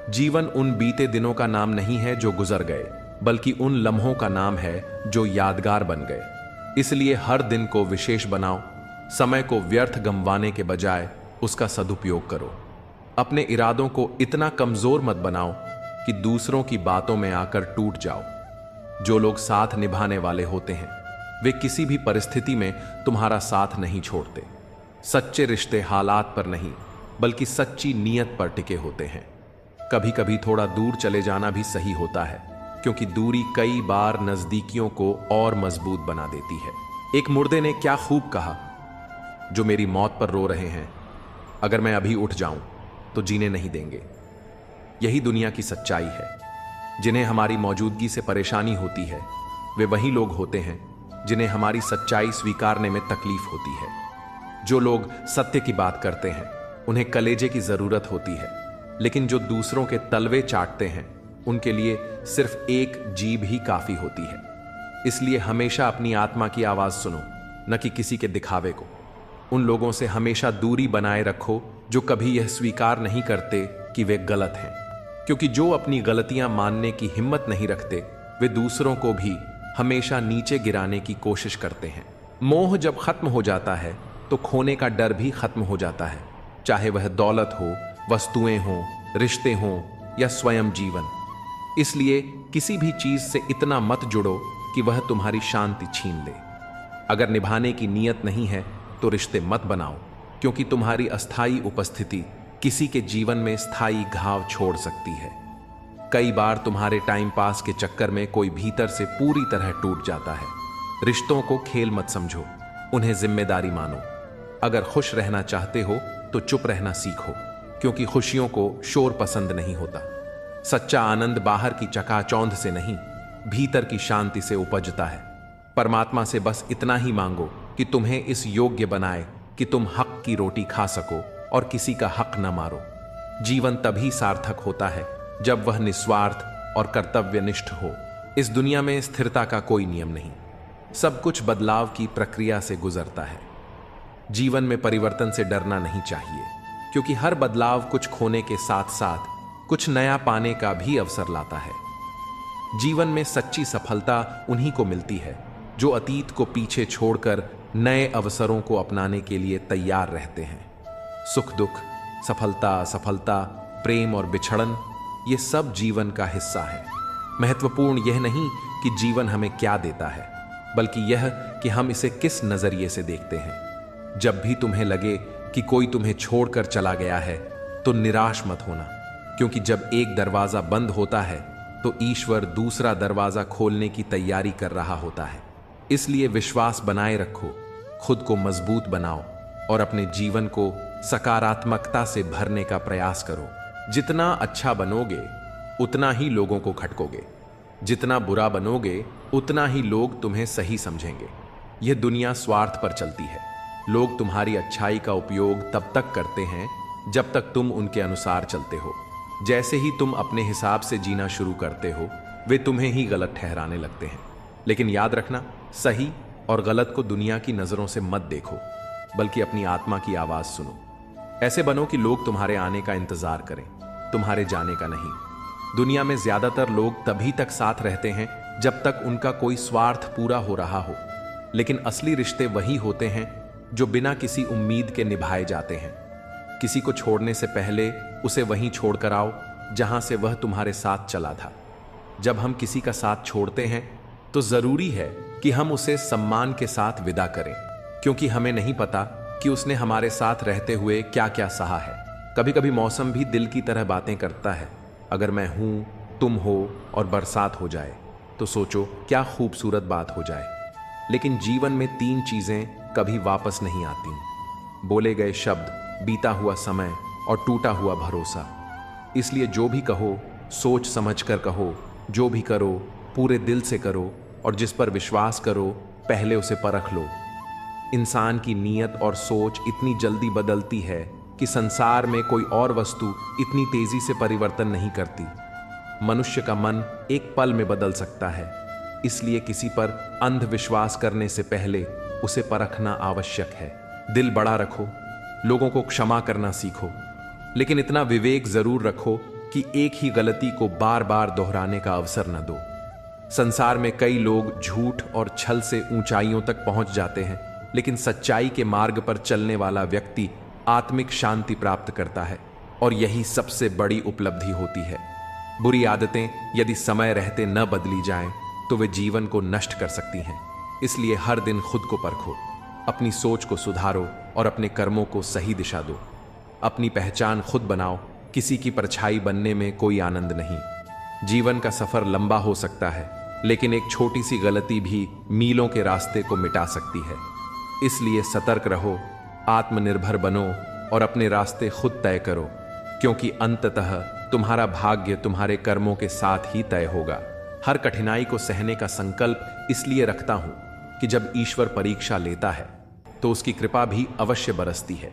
[SPEAKER 1] जीवन उन बीते दिनों का नाम नहीं है जो गुजर गए, बल्कि उन लम्हों का नाम है जो यादगार बन गए। इसलिए हर दिन को विशेष बनाओ। समय को व्यर्थ गंवाने के बजाय उसका सदुपयोग करो। अपने इरादों को इतना कमजोर मत बनाओ कि दूसरों की बातों में आकर टूट जाओ। जो लोग साथ निभाने वाले होते हैं वे किसी भी परिस्थिति में तुम्हारा साथ नहीं छोड़ते। सच्चे रिश्ते हालात पर नहीं, बल्कि सच्ची नीयत पर टिके होते हैं। कभी कभी थोड़ा दूर चले जाना भी सही होता है, क्योंकि दूरी कई बार नजदीकियों को और मजबूत बना देती है। एक मुर्दे ने क्या खूब कहा, जो मेरी मौत पर रो रहे हैं, अगर मैं अभी उठ जाऊं तो जीने नहीं देंगे। यही दुनिया की सच्चाई है। जिन्हें हमारी मौजूदगी से परेशानी होती है वे वही लोग होते हैं जिन्हें हमारी सच्चाई स्वीकारने में तकलीफ होती है। जो लोग सत्य की बात करते हैं उन्हें कलेजे की जरूरत होती है, लेकिन जो दूसरों के तलवे चाटते हैं उनके लिए सिर्फ एक जीभ ही काफी होती है। इसलिए हमेशा अपनी आत्मा की आवाज सुनो, न कि किसी के दिखावे को। उन लोगों से हमेशा दूरी बनाए रखो जो कभी यह स्वीकार नहीं करते कि वे गलत हैं, क्योंकि जो अपनी गलतियां मानने की हिम्मत नहीं रखते वे दूसरों को भी हमेशा नीचे गिराने की कोशिश करते हैं। मोह जब खत्म हो जाता है तो खोने का डर भी खत्म हो जाता है, चाहे वह दौलत हो, वस्तुएं हों, रिश्ते हों या स्वयं जीवन। इसलिए किसी भी चीज से इतना मत जुड़ो कि वह तुम्हारी शांति छीन ले। अगर निभाने की नीयत नहीं है तो रिश्ते मत बनाओ, क्योंकि तुम्हारी अस्थायी उपस्थिति किसी के जीवन में स्थायी घाव छोड़ सकती है। कई बार तुम्हारे टाइम पास के चक्कर में कोई भीतर से पूरी तरह टूट जाता है। रिश्तों को खेल मत समझो, उन्हें जिम्मेदारी मानो। अगर खुश रहना चाहते हो तो चुप रहना सीखो, क्योंकि खुशियों को शोर पसंद नहीं होता। सच्चा आनंद बाहर की चकाचौंध से नहीं, भीतर की शांति से उपजता है। परमात्मा से बस इतना ही मांगो कि तुम्हें इस योग्य बनाए कि तुम हक की रोटी खा सको और किसी का हक न मारो। जीवन तभी सार्थक होता है जब वह निस्वार्थ और कर्तव्यनिष्ठ हो। इस दुनिया में स्थिरता का कोई नियम नहीं। सब कुछ बदलाव की प्रक्रिया से गुजरता है। जीवन में परिवर्तन से डरना नहीं चाहिए, क्योंकि हर बदलाव कुछ खोने के साथ साथ कुछ नया पाने का भी अवसर लाता है। जीवन में सच्ची सफलता उन्हीं को मिलती है जो अतीत को पीछे छोड़कर नए अवसरों को अपनाने के लिए तैयार रहते हैं। सुख दुख, सफलता असफलता, प्रेम और बिछड़न, ये सब जीवन का हिस्सा है। महत्वपूर्ण यह नहीं कि जीवन हमें क्या देता है, बल्कि यह कि हम इसे किस नजरिए से देखते हैं। जब भी तुम्हें लगे कि कोई तुम्हें छोड़कर चला गया है, तो निराश मत होना, क्योंकि जब एक दरवाजा बंद होता है तो ईश्वर दूसरा दरवाजा खोलने की तैयारी कर रहा होता है। इसलिए विश्वास बनाए रखो, खुद को मजबूत बनाओ और अपने जीवन को सकारात्मकता से भरने का प्रयास करो। जितना अच्छा बनोगे उतना ही लोगों को खटकोगे, जितना बुरा बनोगे उतना ही लोग तुम्हें सही समझेंगे। यह दुनिया स्वार्थ पर चलती है। लोग तुम्हारी अच्छाई का उपयोग तब तक करते हैं जब तक तुम उनके अनुसार चलते हो। जैसे ही तुम अपने हिसाब से जीना शुरू करते हो, वे तुम्हें ही गलत ठहराने लगते हैं। लेकिन याद रखना, सही और गलत को दुनिया की नजरों से मत देखो, बल्कि अपनी आत्मा की आवाज सुनो। ऐसे बनो कि लोग तुम्हारे आने का इंतजार करें, तुम्हारे जाने का नहीं। दुनिया में ज्यादातर लोग तभी तक साथ रहते हैं जब तक उनका कोई स्वार्थ पूरा हो रहा हो, लेकिन असली रिश्ते वही होते हैं जो बिना किसी उम्मीद के निभाए जाते हैं। किसी को छोड़ने से पहले उसे वहीं छोड़कर आओ जहां से वह तुम्हारे साथ चला था। जब हम किसी का साथ छोड़ते हैं तो जरूरी है कि हम उसे सम्मान के साथ विदा करें, क्योंकि हमें नहीं पता कि उसने हमारे साथ रहते हुए क्या क्या सहा है। कभी कभी मौसम भी दिल की तरह बातें करता है। अगर मैं हूं, तुम हो और बरसात हो जाए तो सोचो क्या खूबसूरत बात हो जाए। लेकिन जीवन में 3 चीजें कभी वापस नहीं आती: बोले गए शब्द, बीता हुआ समय और टूटा हुआ भरोसा। इसलिए जो भी कहो सोच समझ कर कहो, जो भी करो पूरे दिल से करो, और जिस पर विश्वास करो पहले उसे परख लो। इंसान की नीयत और सोच इतनी जल्दी बदलती है कि संसार में कोई और वस्तु इतनी तेजी से परिवर्तन नहीं करती। मनुष्य का मन एक पल में बदल सकता है, इसलिए किसी पर अंधविश्वास करने से पहले उसे परखना आवश्यक है। दिल बड़ा रखो, लोगों को क्षमा करना सीखो, लेकिन इतना विवेक जरूर रखो कि एक ही गलती को बार बार दोहराने का अवसर न दो। संसार में कई लोग झूठ और छल से ऊंचाइयों तक पहुंच जाते हैं, लेकिन सच्चाई के मार्ग पर चलने वाला व्यक्ति आत्मिक शांति प्राप्त करता है, और यही सबसे बड़ी उपलब्धि होती है। बुरी आदतें यदि समय रहते न बदली जाएं, तो वे जीवन को नष्ट कर सकती हैं। इसलिए हर दिन खुद को परखो, अपनी सोच को सुधारो और अपने कर्मों को सही दिशा दो। अपनी पहचान खुद बनाओ, किसी की परछाई बनने में कोई आनंद नहीं। जीवन का सफर लंबा हो सकता है, लेकिन एक छोटी सी गलती भी मीलों के रास्ते को मिटा सकती है। इसलिए सतर्क रहो, आत्मनिर्भर बनो और अपने रास्ते खुद तय करो, क्योंकि अंततः तुम्हारा भाग्य तुम्हारे कर्मों के साथ ही तय होगा। हर कठिनाई को सहने का संकल्प इसलिए रखता हूं कि जब ईश्वर परीक्षा लेता है तो उसकी कृपा भी अवश्य बरसती है।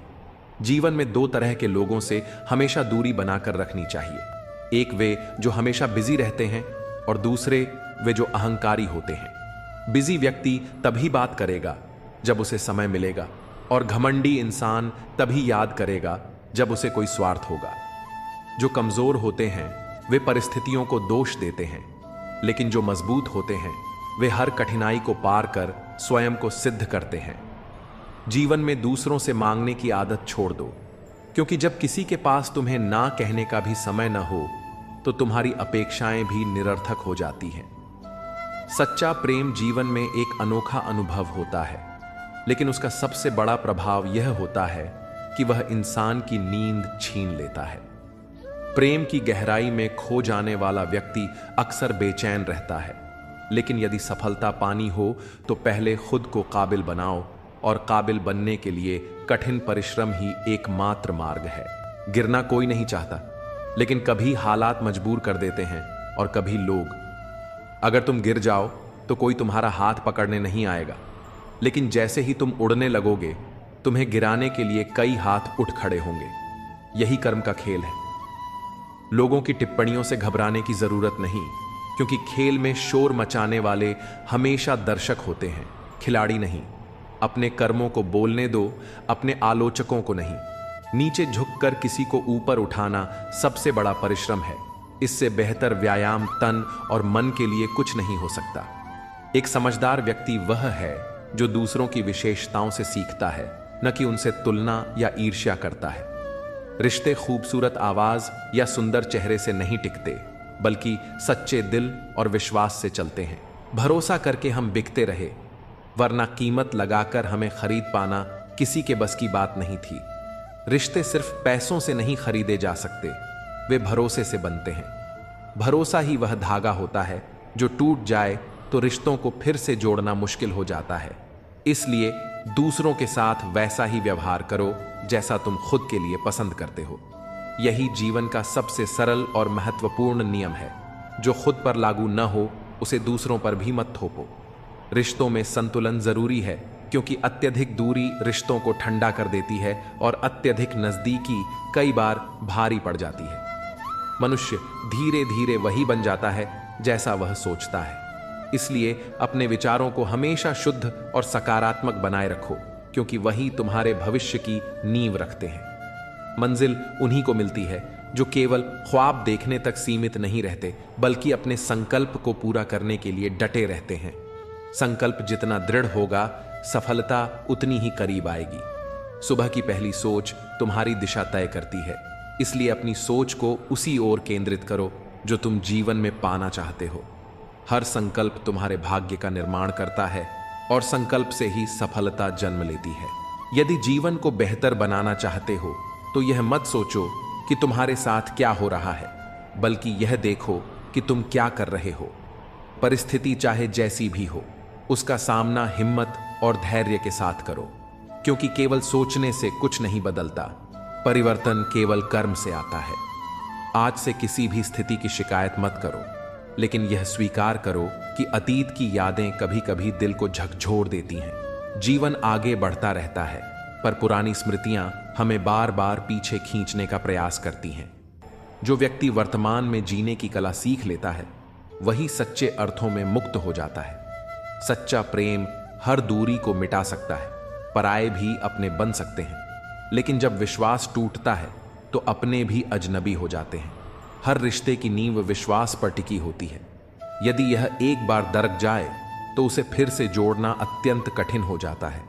[SPEAKER 1] जीवन में 2 तरह के लोगों से हमेशा दूरी बनाकर रखनी चाहिए। एक वे जो हमेशा बिजी रहते हैं, और दूसरे वे जो अहंकारी होते हैं। बिजी व्यक्ति तभी बात करेगा जब उसे समय मिलेगा, और घमंडी इंसान तभी याद करेगा जब उसे कोई स्वार्थ होगा। जो कमजोर होते हैं वे परिस्थितियों को दोष देते हैं, लेकिन जो मजबूत होते हैं वे हर कठिनाई को पार कर स्वयं को सिद्ध करते हैं। जीवन में दूसरों से मांगने की आदत छोड़ दो, क्योंकि जब किसी के पास तुम्हें ना कहने का भी समय न हो, तो तुम्हारी अपेक्षाएं भी निरर्थक हो जाती हैं। सच्चा प्रेम जीवन में एक अनोखा अनुभव होता है, लेकिन उसका सबसे बड़ा प्रभाव यह होता है कि वह इंसान की नींद छीन लेता है। प्रेम की गहराई में खो जाने वाला व्यक्ति अक्सर बेचैन रहता है, लेकिन यदि सफलता पानी हो तो पहले खुद को काबिल बनाओ, और काबिल बनने के लिए कठिन परिश्रम ही एकमात्र मार्ग है। गिरना कोई नहीं चाहता, लेकिन कभी हालात मजबूर कर देते हैं और कभी लोग। अगर तुम गिर जाओ तो कोई तुम्हारा हाथ पकड़ने नहीं आएगा, लेकिन जैसे ही तुम उड़ने लगोगे तुम्हें गिराने के लिए कई हाथ उठ खड़े होंगे। यही कर्म का खेल है। लोगों की टिप्पणियों से घबराने की जरूरत नहीं, क्योंकि खेल में शोर मचाने वाले हमेशा दर्शक होते हैं, खिलाड़ी नहीं। अपने कर्मों को बोलने दो, अपने आलोचकों को नहीं। नीचे झुककर किसी को ऊपर उठाना सबसे बड़ा परिश्रम है। इससे बेहतर व्यायाम तन और मन के लिए कुछ नहीं हो सकता। एक समझदार व्यक्ति वह है जो दूसरों की विशेषताओं से सीखता है, न कि उनसे तुलना या ईर्ष्या करता है। रिश्ते खूबसूरत आवाज या सुंदर चेहरे से नहीं टिकते, बल्कि सच्चे दिल और विश्वास से चलते हैं। भरोसा करके हम बिकते रहे, वरना कीमत लगाकर हमें खरीद पाना किसी के बस की बात नहीं थी। रिश्ते सिर्फ पैसों से नहीं खरीदे जा सकते, वे भरोसे से बनते हैं। भरोसा ही वह धागा होता है जो टूट जाए तो रिश्तों को फिर से जोड़ना मुश्किल हो जाता है। इसलिए दूसरों के साथ वैसा ही व्यवहार करो जैसा तुम खुद के लिए पसंद करते हो। यही जीवन का सबसे सरल और महत्वपूर्ण नियम है। जो खुद पर लागू न हो उसे दूसरों पर भी मत थोपो। रिश्तों में संतुलन जरूरी है, क्योंकि अत्यधिक दूरी रिश्तों को ठंडा कर देती है और अत्यधिक नजदीकी कई बार भारी पड़ जाती है। मनुष्य धीरे धीरे वही बन जाता है जैसा वह सोचता है। इसलिए अपने विचारों को हमेशा शुद्ध और सकारात्मक बनाए रखो, क्योंकि वही तुम्हारे भविष्य की नींव रखते हैं। मंजिल उन्हीं को मिलती है जो केवल ख्वाब देखने तक सीमित नहीं रहते, बल्कि अपने संकल्प को पूरा करने के लिए डटे रहते हैं। संकल्प जितना दृढ़ होगा, सफलता उतनी ही करीब आएगी। सुबह की पहली सोच तुम्हारी दिशा तय करती है, इसलिए अपनी सोच को उसी ओर केंद्रित करो जो तुम जीवन में पाना चाहते हो। हर संकल्प तुम्हारे भाग्य का निर्माण करता है और संकल्प से ही सफलता जन्म लेती है। यदि जीवन को बेहतर बनाना चाहते हो तो यह मत सोचो कि तुम्हारे साथ क्या हो रहा है, बल्कि यह देखो कि तुम क्या कर रहे हो। परिस्थिति चाहे जैसी भी हो, उसका सामना हिम्मत और धैर्य के साथ करो, क्योंकि केवल सोचने से कुछ नहीं बदलता। परिवर्तन केवल कर्म से आता है। आज से किसी भी स्थिति की शिकायत मत करो, लेकिन यह स्वीकार करो कि अतीत की यादें कभी कभी दिल को झकझोर देती हैं। जीवन आगे बढ़ता रहता है, पर पुरानी स्मृतियां हमें बार बार पीछे खींचने का प्रयास करती हैं। जो व्यक्ति वर्तमान में जीने की कला सीख लेता है, वही सच्चे अर्थों में मुक्त हो जाता है। सच्चा प्रेम हर दूरी को मिटा सकता है, पराये भी अपने बन सकते हैं, लेकिन जब विश्वास टूटता है तो अपने भी अजनबी हो जाते हैं। हर रिश्ते की नींव विश्वास पर टिकी होती है। यदि यह एक बार दरक जाए तो उसे फिर से जोड़ना अत्यंत कठिन हो जाता है।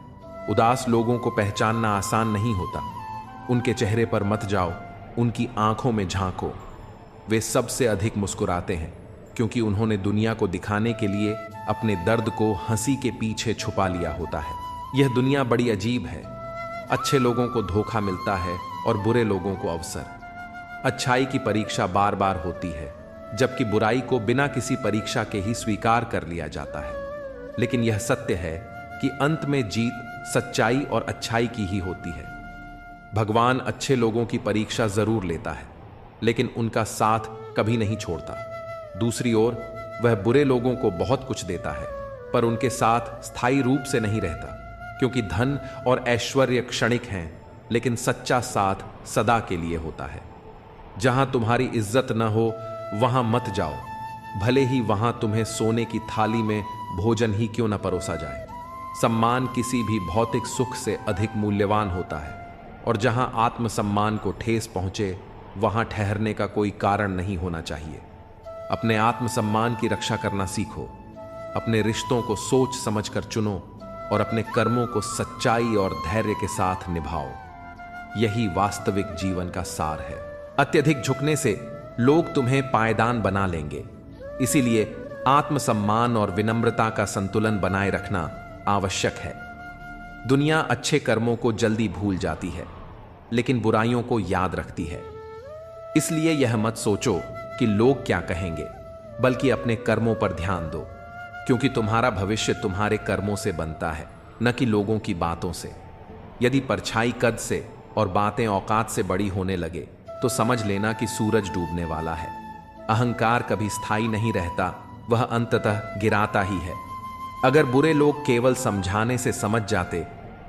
[SPEAKER 1] उदास लोगों को पहचानना आसान नहीं होता। उनके चेहरे पर मत जाओ, उनकी आंखों में झांको। वे सबसे अधिक मुस्कुराते हैं, क्योंकि उन्होंने दुनिया को दिखाने के लिए अपने दर्द को हंसी के पीछे छुपा लिया होता है। यह दुनिया बड़ी अजीब है। अच्छे लोगों को धोखा मिलता है और बुरे लोगों को अवसर। अच्छाई की परीक्षा बार बार होती है, जबकि बुराई को बिना किसी परीक्षा के ही स्वीकार कर लिया जाता है। लेकिन यह सत्य है कि अंत में जीत सच्चाई और अच्छाई की ही होती है। भगवान अच्छे लोगों की परीक्षा जरूर लेता है, लेकिन उनका साथ कभी नहीं छोड़ता। दूसरी ओर वह बुरे लोगों को बहुत कुछ देता है, पर उनके साथ स्थायी रूप से नहीं रहता, क्योंकि धन और ऐश्वर्य क्षणिक हैं, लेकिन सच्चा साथ सदा के लिए होता है। जहां तुम्हारी इज्जत न हो वहां मत जाओ, भले ही वहां तुम्हें सोने की थाली में भोजन ही क्यों न परोसा जाए। सम्मान किसी भी भौतिक सुख से अधिक मूल्यवान होता है, और जहां आत्मसम्मान को ठेस पहुंचे वहां ठहरने का कोई कारण नहीं होना चाहिए। अपने आत्मसम्मान की रक्षा करना सीखो। अपने रिश्तों को सोच समझकर चुनो और अपने कर्मों को सच्चाई और धैर्य के साथ निभाओ। यही वास्तविक जीवन का सार है। अत्यधिक झुकने से लोग तुम्हें पायदान बना लेंगे, इसीलिए आत्मसम्मान और विनम्रता का संतुलन बनाए रखना आवश्यक है। दुनिया अच्छे कर्मों को जल्दी भूल जाती है, लेकिन बुराइयों को याद रखती है। इसलिए यह मत सोचो कि लोग क्या कहेंगे, बल्कि अपने कर्मों पर ध्यान दो, क्योंकि तुम्हारा भविष्य तुम्हारे कर्मों से बनता है, न कि लोगों की बातों से। यदि परछाई कद से और बातें औकात से बड़ी होने लगे तो समझ लेना कि सूरज डूबने वाला है। अहंकार कभी स्थायी नहीं रहता, वह अंततः गिराता ही है। अगर बुरे लोग केवल समझाने से समझ जाते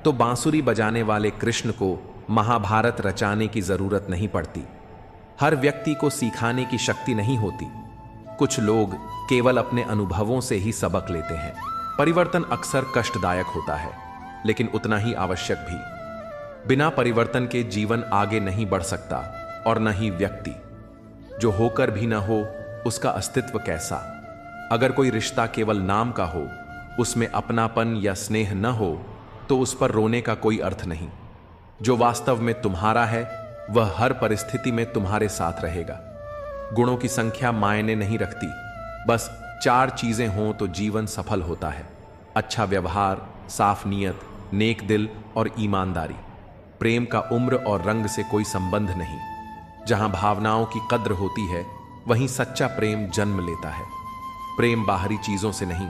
[SPEAKER 1] तो बांसुरी बजाने वाले कृष्ण को महाभारत रचाने की जरूरत नहीं पड़ती। हर व्यक्ति को सिखाने की शक्ति नहीं होती। कुछ लोग केवल अपने अनुभवों से ही सबक लेते हैं। परिवर्तन अक्सर कष्टदायक होता है, लेकिन उतना ही आवश्यक भी। बिना परिवर्तन के जीवन आगे नहीं बढ़ सकता और न ही व्यक्ति। जो होकर भी न हो उसका अस्तित्व कैसा। अगर कोई रिश्ता केवल नाम का हो, उसमें अपनापन या स्नेह न हो, तो उस पर रोने का कोई अर्थ नहीं। जो वास्तव में तुम्हारा है वह हर परिस्थिति में तुम्हारे साथ रहेगा। गुणों की संख्या मायने नहीं रखती, बस 4 चीजें हों तो जीवन सफल होता है। अच्छा व्यवहार, साफ नीयत, नेक दिल और ईमानदारी। प्रेम का उम्र और रंग से कोई संबंध नहीं। जहां भावनाओं की कद्र होती है वहीं सच्चा प्रेम जन्म लेता है। प्रेम बाहरी चीजों से नहीं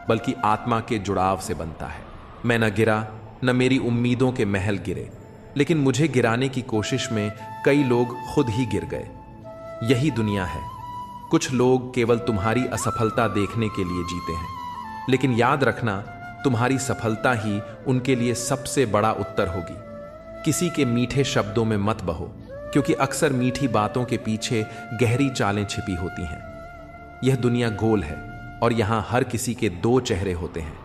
[SPEAKER 1] बल्कि आत्मा के जुड़ाव से बनता है। मैं न गिरा, न मेरी उम्मीदों के महल गिरे, लेकिन मुझे गिराने की कोशिश में कई लोग खुद ही गिर गए। यही दुनिया है। कुछ लोग केवल तुम्हारी असफलता देखने के लिए जीते हैं, लेकिन याद रखना, तुम्हारी सफलता ही उनके लिए सबसे बड़ा उत्तर होगी। किसी के मीठे शब्दों में मत बहो, क्योंकि अक्सर मीठी बातों के पीछे गहरी चालें छिपी होती हैं। यह दुनिया गोल है और यहां हर किसी के 2 चेहरे होते हैं।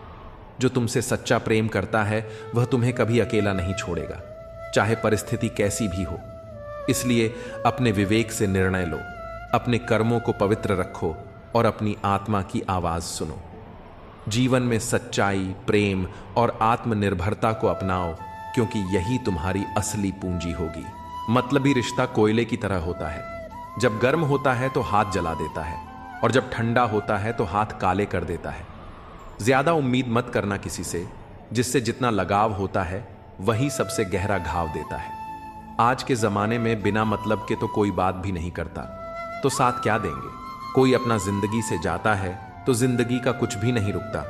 [SPEAKER 1] जो तुमसे सच्चा प्रेम करता है वह तुम्हें कभी अकेला नहीं छोड़ेगा, चाहे परिस्थिति कैसी भी हो। इसलिए अपने विवेक से निर्णय लो, अपने कर्मों को पवित्र रखो और अपनी आत्मा की आवाज सुनो। जीवन में सच्चाई, प्रेम और आत्मनिर्भरता को अपनाओ, क्योंकि यही तुम्हारी असली पूंजी होगी। मतलबी रिश्ता कोयले की तरह होता है। जब गर्म होता है तो हाथ जला देता है, और जब ठंडा होता है तो हाथ काले कर देता है। ज्यादा उम्मीद मत करना किसी से। जिससे जितना लगाव होता है वही सबसे गहरा घाव देता है। आज के जमाने में बिना मतलब के तो कोई बात भी नहीं करता, तो साथ क्या देंगे। कोई अपना जिंदगी से जाता है तो जिंदगी का कुछ भी नहीं रुकता।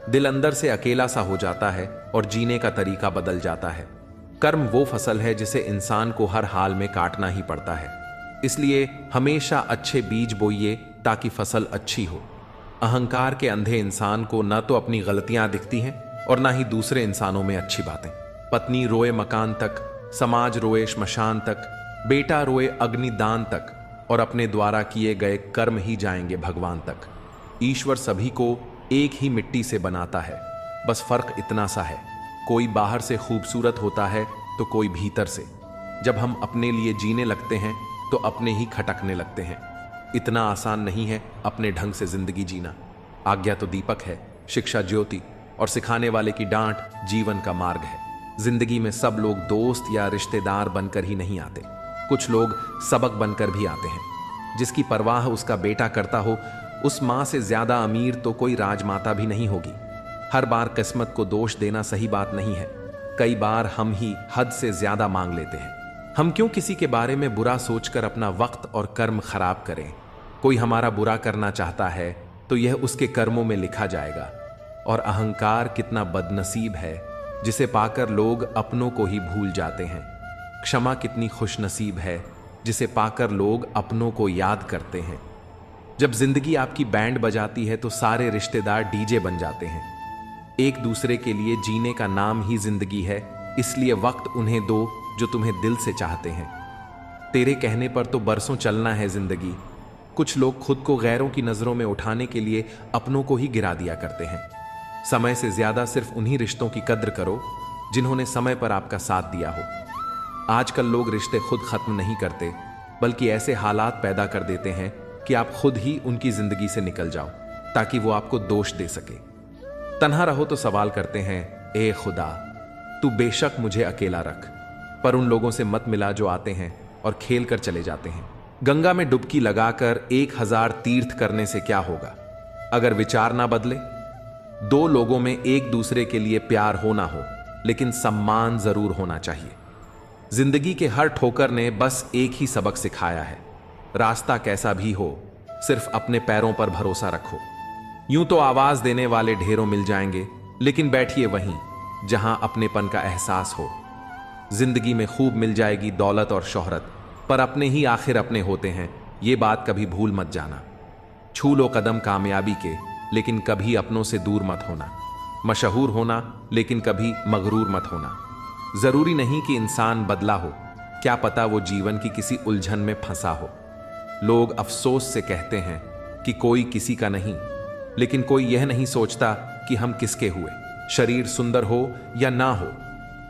[SPEAKER 1] दिल अंदर से अकेला सा हो जाता है और जीने का तरीका बदल जाता है। कर्म वो फसल है जिसे इंसान को हर हाल में काटना ही पड़ता है। इसलिए हमेशा अच्छे बीज बोइए ताकि फसल अच्छी हो। अहंकार के अंधे इंसान को न तो अपनी गलतियां दिखती हैं और ना ही दूसरे इंसानों में अच्छी बातें। पत्नी रोए मकान तक, समाज रोए श्मशान तक, बेटा रोए अग्निदान तक, और अपने द्वारा किए गए कर्म ही जाएंगे भगवान तक। ईश्वर सभी को एक ही मिट्टी से बनाता है, बस फर्क इतना सा है, कोई बाहर से खूबसूरत होता है तो कोई भीतर से। जब हम अपने लिए जीने लगते हैं तो अपने ही खटकने लगते हैं। इतना आसान नहीं है अपने ढंग से जिंदगी जीना। आज्ञा तो दीपक है, शिक्षा ज्योति, और सिखाने वाले की डांट जीवन का मार्ग है। जिंदगी में सब लोग दोस्त या रिश्तेदार बनकर ही नहीं आते, कुछ लोग सबक बनकर भी आते हैं। जिसकी परवाह उसका बेटा करता हो, उस माँ से ज्यादा अमीर तो कोई राजमाता भी नहीं होगी। हर बार किस्मत को दोष देना सही बात नहीं है। कई बार हम ही हद से ज्यादा मांग लेते हैं। हम क्यों किसी के बारे में बुरा सोचकर अपना वक्त और कर्म खराब करें। कोई हमारा बुरा करना चाहता है तो यह उसके कर्मों में लिखा जाएगा। और अहंकार कितना बदनसीब है जिसे पाकर लोग अपनों को ही भूल जाते हैं। क्षमा कितनी खुशनसीब है जिसे पाकर लोग अपनों को याद करते हैं। जब जिंदगी आपकी बैंड बजाती है तो सारे रिश्तेदार डीजे बन जाते हैं। एक दूसरे के लिए जीने का नाम ही जिंदगी है, इसलिए वक्त उन्हें दो जो तुम्हें दिल से चाहते हैं। तेरे कहने पर तो बरसों चलना है जिंदगी। कुछ लोग खुद को गैरों की नजरों में उठाने के लिए अपनों को ही गिरा दिया करते हैं। समय से ज्यादा सिर्फ उन्हीं रिश्तों की कद्र करो जिन्होंने समय पर आपका साथ दिया हो। आजकल लोग रिश्ते खुद खत्म नहीं करते, बल्कि ऐसे हालात पैदा कर देते हैं कि आप खुद ही उनकी जिंदगी से निकल जाओ, ताकि वो आपको दोष दे सके। तन्हा रहो तो सवाल करते हैं, ए खुदा, तू बेशक मुझे अकेला रख, पर उन लोगों से मत मिला जो आते हैं और खेल कर चले जाते हैं। गंगा में डुबकी लगाकर 1000 तीर्थ करने से क्या होगा अगर विचार ना बदले। 2 लोगों में एक दूसरे के लिए प्यार हो ना हो, लेकिन सम्मान जरूर होना चाहिए। जिंदगी के हर ठोकर ने बस एक ही सबक सिखाया है, रास्ता कैसा भी हो, सिर्फ अपने पैरों पर भरोसा रखो। यूं तो आवाज देने वाले ढेरों मिल जाएंगे, लेकिन बैठिए वहीं जहां अपनेपन का एहसास हो। जिंदगी में खूब मिल जाएगी दौलत और शोहरत, पर अपने ही आखिर अपने होते हैं, ये बात कभी भूल मत जाना। छू लो कदम कामयाबी के, लेकिन कभी अपनों से दूर मत होना। मशहूर होना, लेकिन कभी मगरूर मत होना। जरूरी नहीं कि इंसान बदला हो, क्या पता वो जीवन की किसी उलझन में फंसा हो। लोग अफसोस से कहते हैं, कि कोई किसी का नहीं, लेकिन कोई यह नहीं सोचता कि हम किसके हुए। शरीर सुंदर हो या ना हो,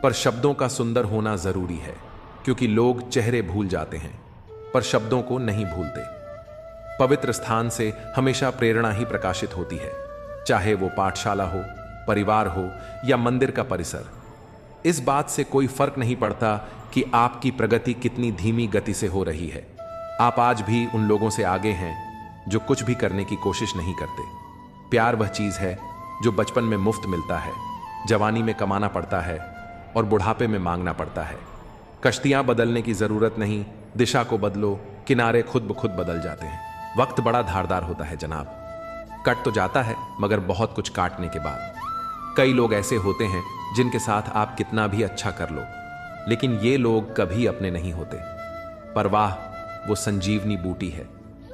[SPEAKER 1] पर शब्दों का सुंदर होना जरूरी है, क्योंकि लोग चेहरे भूल जाते हैं पर शब्दों को नहीं भूलते। पवित्र स्थान से हमेशा प्रेरणा ही प्रकाशित होती है, चाहे वो पाठशाला हो, परिवार हो या मंदिर का परिसर। इस बात से कोई फर्क नहीं पड़ता कि आपकी प्रगति कितनी धीमी गति से हो रही है। आप आज भी उन लोगों से आगे हैं जो कुछ भी करने की कोशिश नहीं करते। प्यार वह चीज है जो बचपन में मुफ्त मिलता है, जवानी में कमाना पड़ता है और बुढ़ापे में मांगना पड़ता है। कश्तियां बदलने की जरूरत नहीं, दिशा को बदलो, किनारे खुद ब खुद बदल जाते हैं। वक्त बड़ा धारदार होता है जनाब, कट तो जाता है मगर बहुत कुछ काटने के बाद। कई लोग ऐसे होते हैं जिनके साथ आप कितना भी अच्छा कर लो, लेकिन ये लोग कभी अपने नहीं होते। पर वाह, वो संजीवनी बूटी है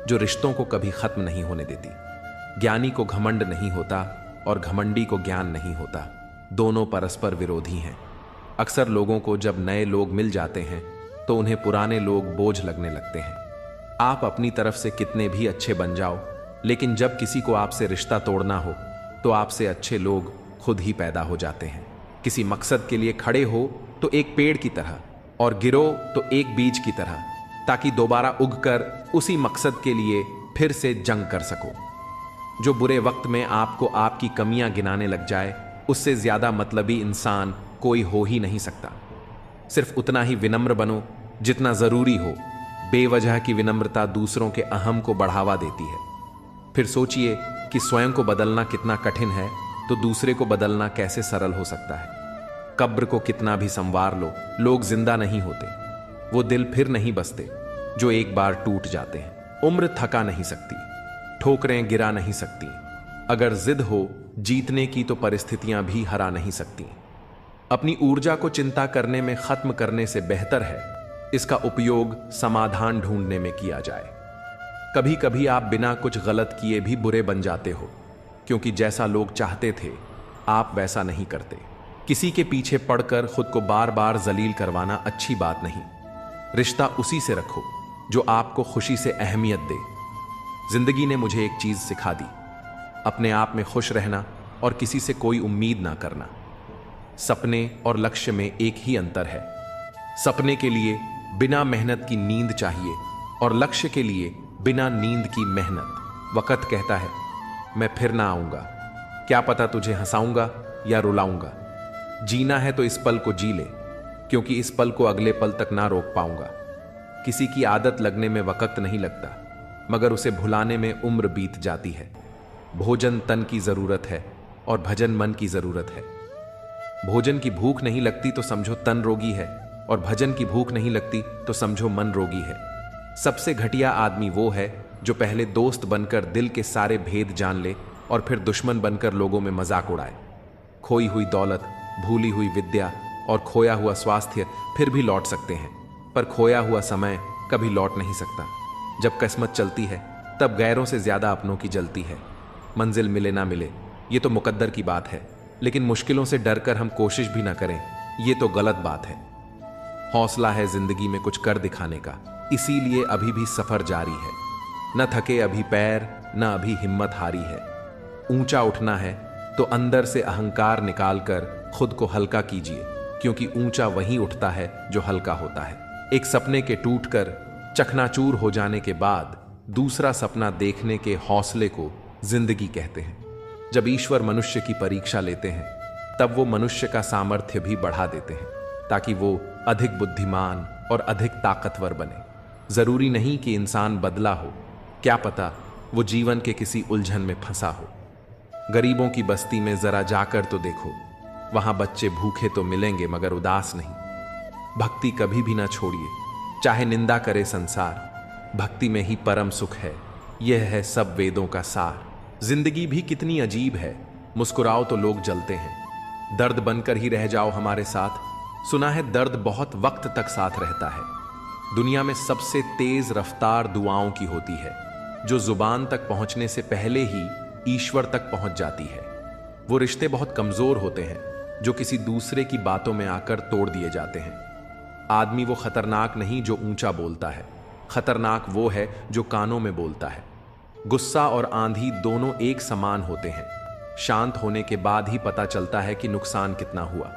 [SPEAKER 1] जो रिश्तों को कभी खत्म नहीं होने देती। ज्ञानी को घमंड नहीं होता और घमंडी को ज्ञान नहीं होता, दोनों परस्पर विरोधी हैं। अक्सर लोगों को जब नए लोग मिल जाते हैं तो उन्हें पुराने लोग बोझ लगने लगते हैं। आप अपनी तरफ से कितने भी अच्छे बन जाओ, लेकिन जब किसी को आपसे रिश्ता तोड़ना हो तो आपसे अच्छे लोग खुद ही पैदा हो जाते हैं। किसी मकसद के लिए खड़े हो तो एक पेड़ की तरह, और गिरो तो एक बीज की तरह, ताकि दोबारा उगकर उसी मकसद के लिए फिर से जंग कर सको। जो बुरे वक्त में आपको आपकी कमियां गिनाने लग जाए, उससे ज्यादा मतलबी इंसान कोई हो ही नहीं सकता। सिर्फ उतना ही विनम्र बनो जितना जरूरी हो। बेवजह की विनम्रता दूसरों के अहम को बढ़ावा देती है। फिर सोचिए कि स्वयं को बदलना कितना कठिन है, तो दूसरे को बदलना कैसे सरल हो सकता है। कब्र को कितना भी संवार लो, लोग जिंदा नहीं होते। वो दिल फिर नहीं बसते जो एक बार टूट जाते हैं। उम्र थका नहीं सकती, ठोकरें गिरा नहीं सकती। अगर जिद हो जीतने की तो परिस्थितियां भी हरा नहीं सकती। अपनी ऊर्जा को चिंता करने में खत्म करने से बेहतर है इसका उपयोग समाधान ढूंढने में किया जाए। कभी कभी आप बिना कुछ गलत किए भी बुरे बन जाते हो, क्योंकि जैसा लोग चाहते थे आप वैसा नहीं करते। किसी के पीछे पड़कर खुद को बार बार जलील करवाना अच्छी बात नहीं। रिश्ता उसी से रखो जो आपको खुशी से अहमियत दे। जिंदगी ने मुझे एक चीज सिखा दी, अपने आप में खुश रहना और किसी से कोई उम्मीद ना करना। सपने और लक्ष्य में एक ही अंतर है। सपने के लिए बिना मेहनत की नींद चाहिए और लक्ष्य के लिए बिना नींद की मेहनत। वक्त कहता है मैं फिर ना आऊंगा, क्या पता तुझे हंसाऊंगा या रुलाऊंगा। जीना है तो इस पल को जी ले, क्योंकि इस पल को अगले पल तक ना रोक पाऊंगा। किसी की आदत लगने में वक्त नहीं लगता, मगर उसे भुलाने में उम्र बीत जाती है। भोजन तन की जरूरत है और भजन मन की जरूरत है। भोजन की भूख नहीं लगती तो समझो तन रोगी है, और भजन की भूख नहीं लगती तो समझो मन रोगी है। सबसे घटिया आदमी वो है जो पहले दोस्त बनकर दिल के सारे भेद जान ले और फिर दुश्मन बनकर लोगों में मजाक उड़ाए। खोई हुई दौलत, भूली हुई विद्या और खोया हुआ स्वास्थ्य फिर भी लौट सकते हैं, पर खोया हुआ समय कभी लौट नहीं सकता। जब किस्मत चलती है तब गैरों से ज्यादा अपनों की जलती है। मंजिल मिले ना मिले ये तो मुकद्दर की बात है, लेकिन मुश्किलों से डरकर हम कोशिश भी ना करें ये तो गलत बात है। हौसला है जिंदगी में कुछ कर दिखाने का, इसीलिए अभी भी सफर जारी है। न थके अभी पैर, न अभी हिम्मत हारी है। ऊंचा उठना है तो अंदर से अहंकार निकालकर खुद को हल्का कीजिए, क्योंकि ऊंचा वही उठता है जो हल्का होता है। एक सपने के टूटकर चकनाचूर हो जाने के बाद दूसरा सपना देखने के हौसले को जिंदगी कहते हैं। जब ईश्वर मनुष्य की परीक्षा लेते हैं तब वो मनुष्य का सामर्थ्य भी बढ़ा देते हैं, ताकि वो अधिक बुद्धिमान और अधिक ताकतवर बने। जरूरी नहीं कि इंसान बदला हो, क्या पता वो जीवन के किसी उलझन में फंसा हो। गरीबों की बस्ती में जरा जाकर तो देखो, वहां बच्चे भूखे तो मिलेंगे मगर उदास नहीं। भक्ति कभी भी ना छोड़िए, चाहे निंदा करे संसार। भक्ति में ही परम सुख है, यह है सब वेदों का सार। जिंदगी भी कितनी अजीब है, मुस्कुराओ तो लोग जलते हैं। दर्द बनकर ही रह जाओ हमारे साथ। सुना है दर्द बहुत वक्त तक साथ रहता है। दुनिया में सबसे तेज रफ्तार दुआओं की होती है, जो जुबान तक पहुंचने से पहले ही ईश्वर तक पहुंच जाती है। वो रिश्ते बहुत कमजोर होते हैं जो किसी दूसरे की बातों में आकर तोड़ दिए जाते हैं। आदमी वो खतरनाक नहीं जो ऊंचा बोलता है, खतरनाक वो है जो कानों में बोलता है। गुस्सा और आंधी दोनों एक समान होते हैं। शांत होने के बाद ही पता चलता है कि नुकसान कितना हुआ।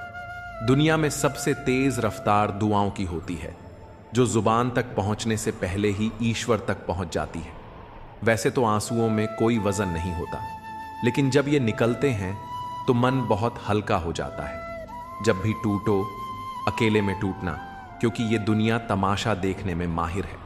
[SPEAKER 1] दुनिया में सबसे तेज रफ्तार दुआओं की होती है, जो जुबान तक पहुंचने से पहले ही ईश्वर तक पहुंच जाती है। वैसे तो आंसुओं में कोई वजन नहीं होता, लेकिन जब ये निकलते हैं तो मन बहुत हल्का हो जाता है। जब भी टूटो, अकेले में टूटना, क्योंकि ये दुनिया तमाशा देखने में माहिर है।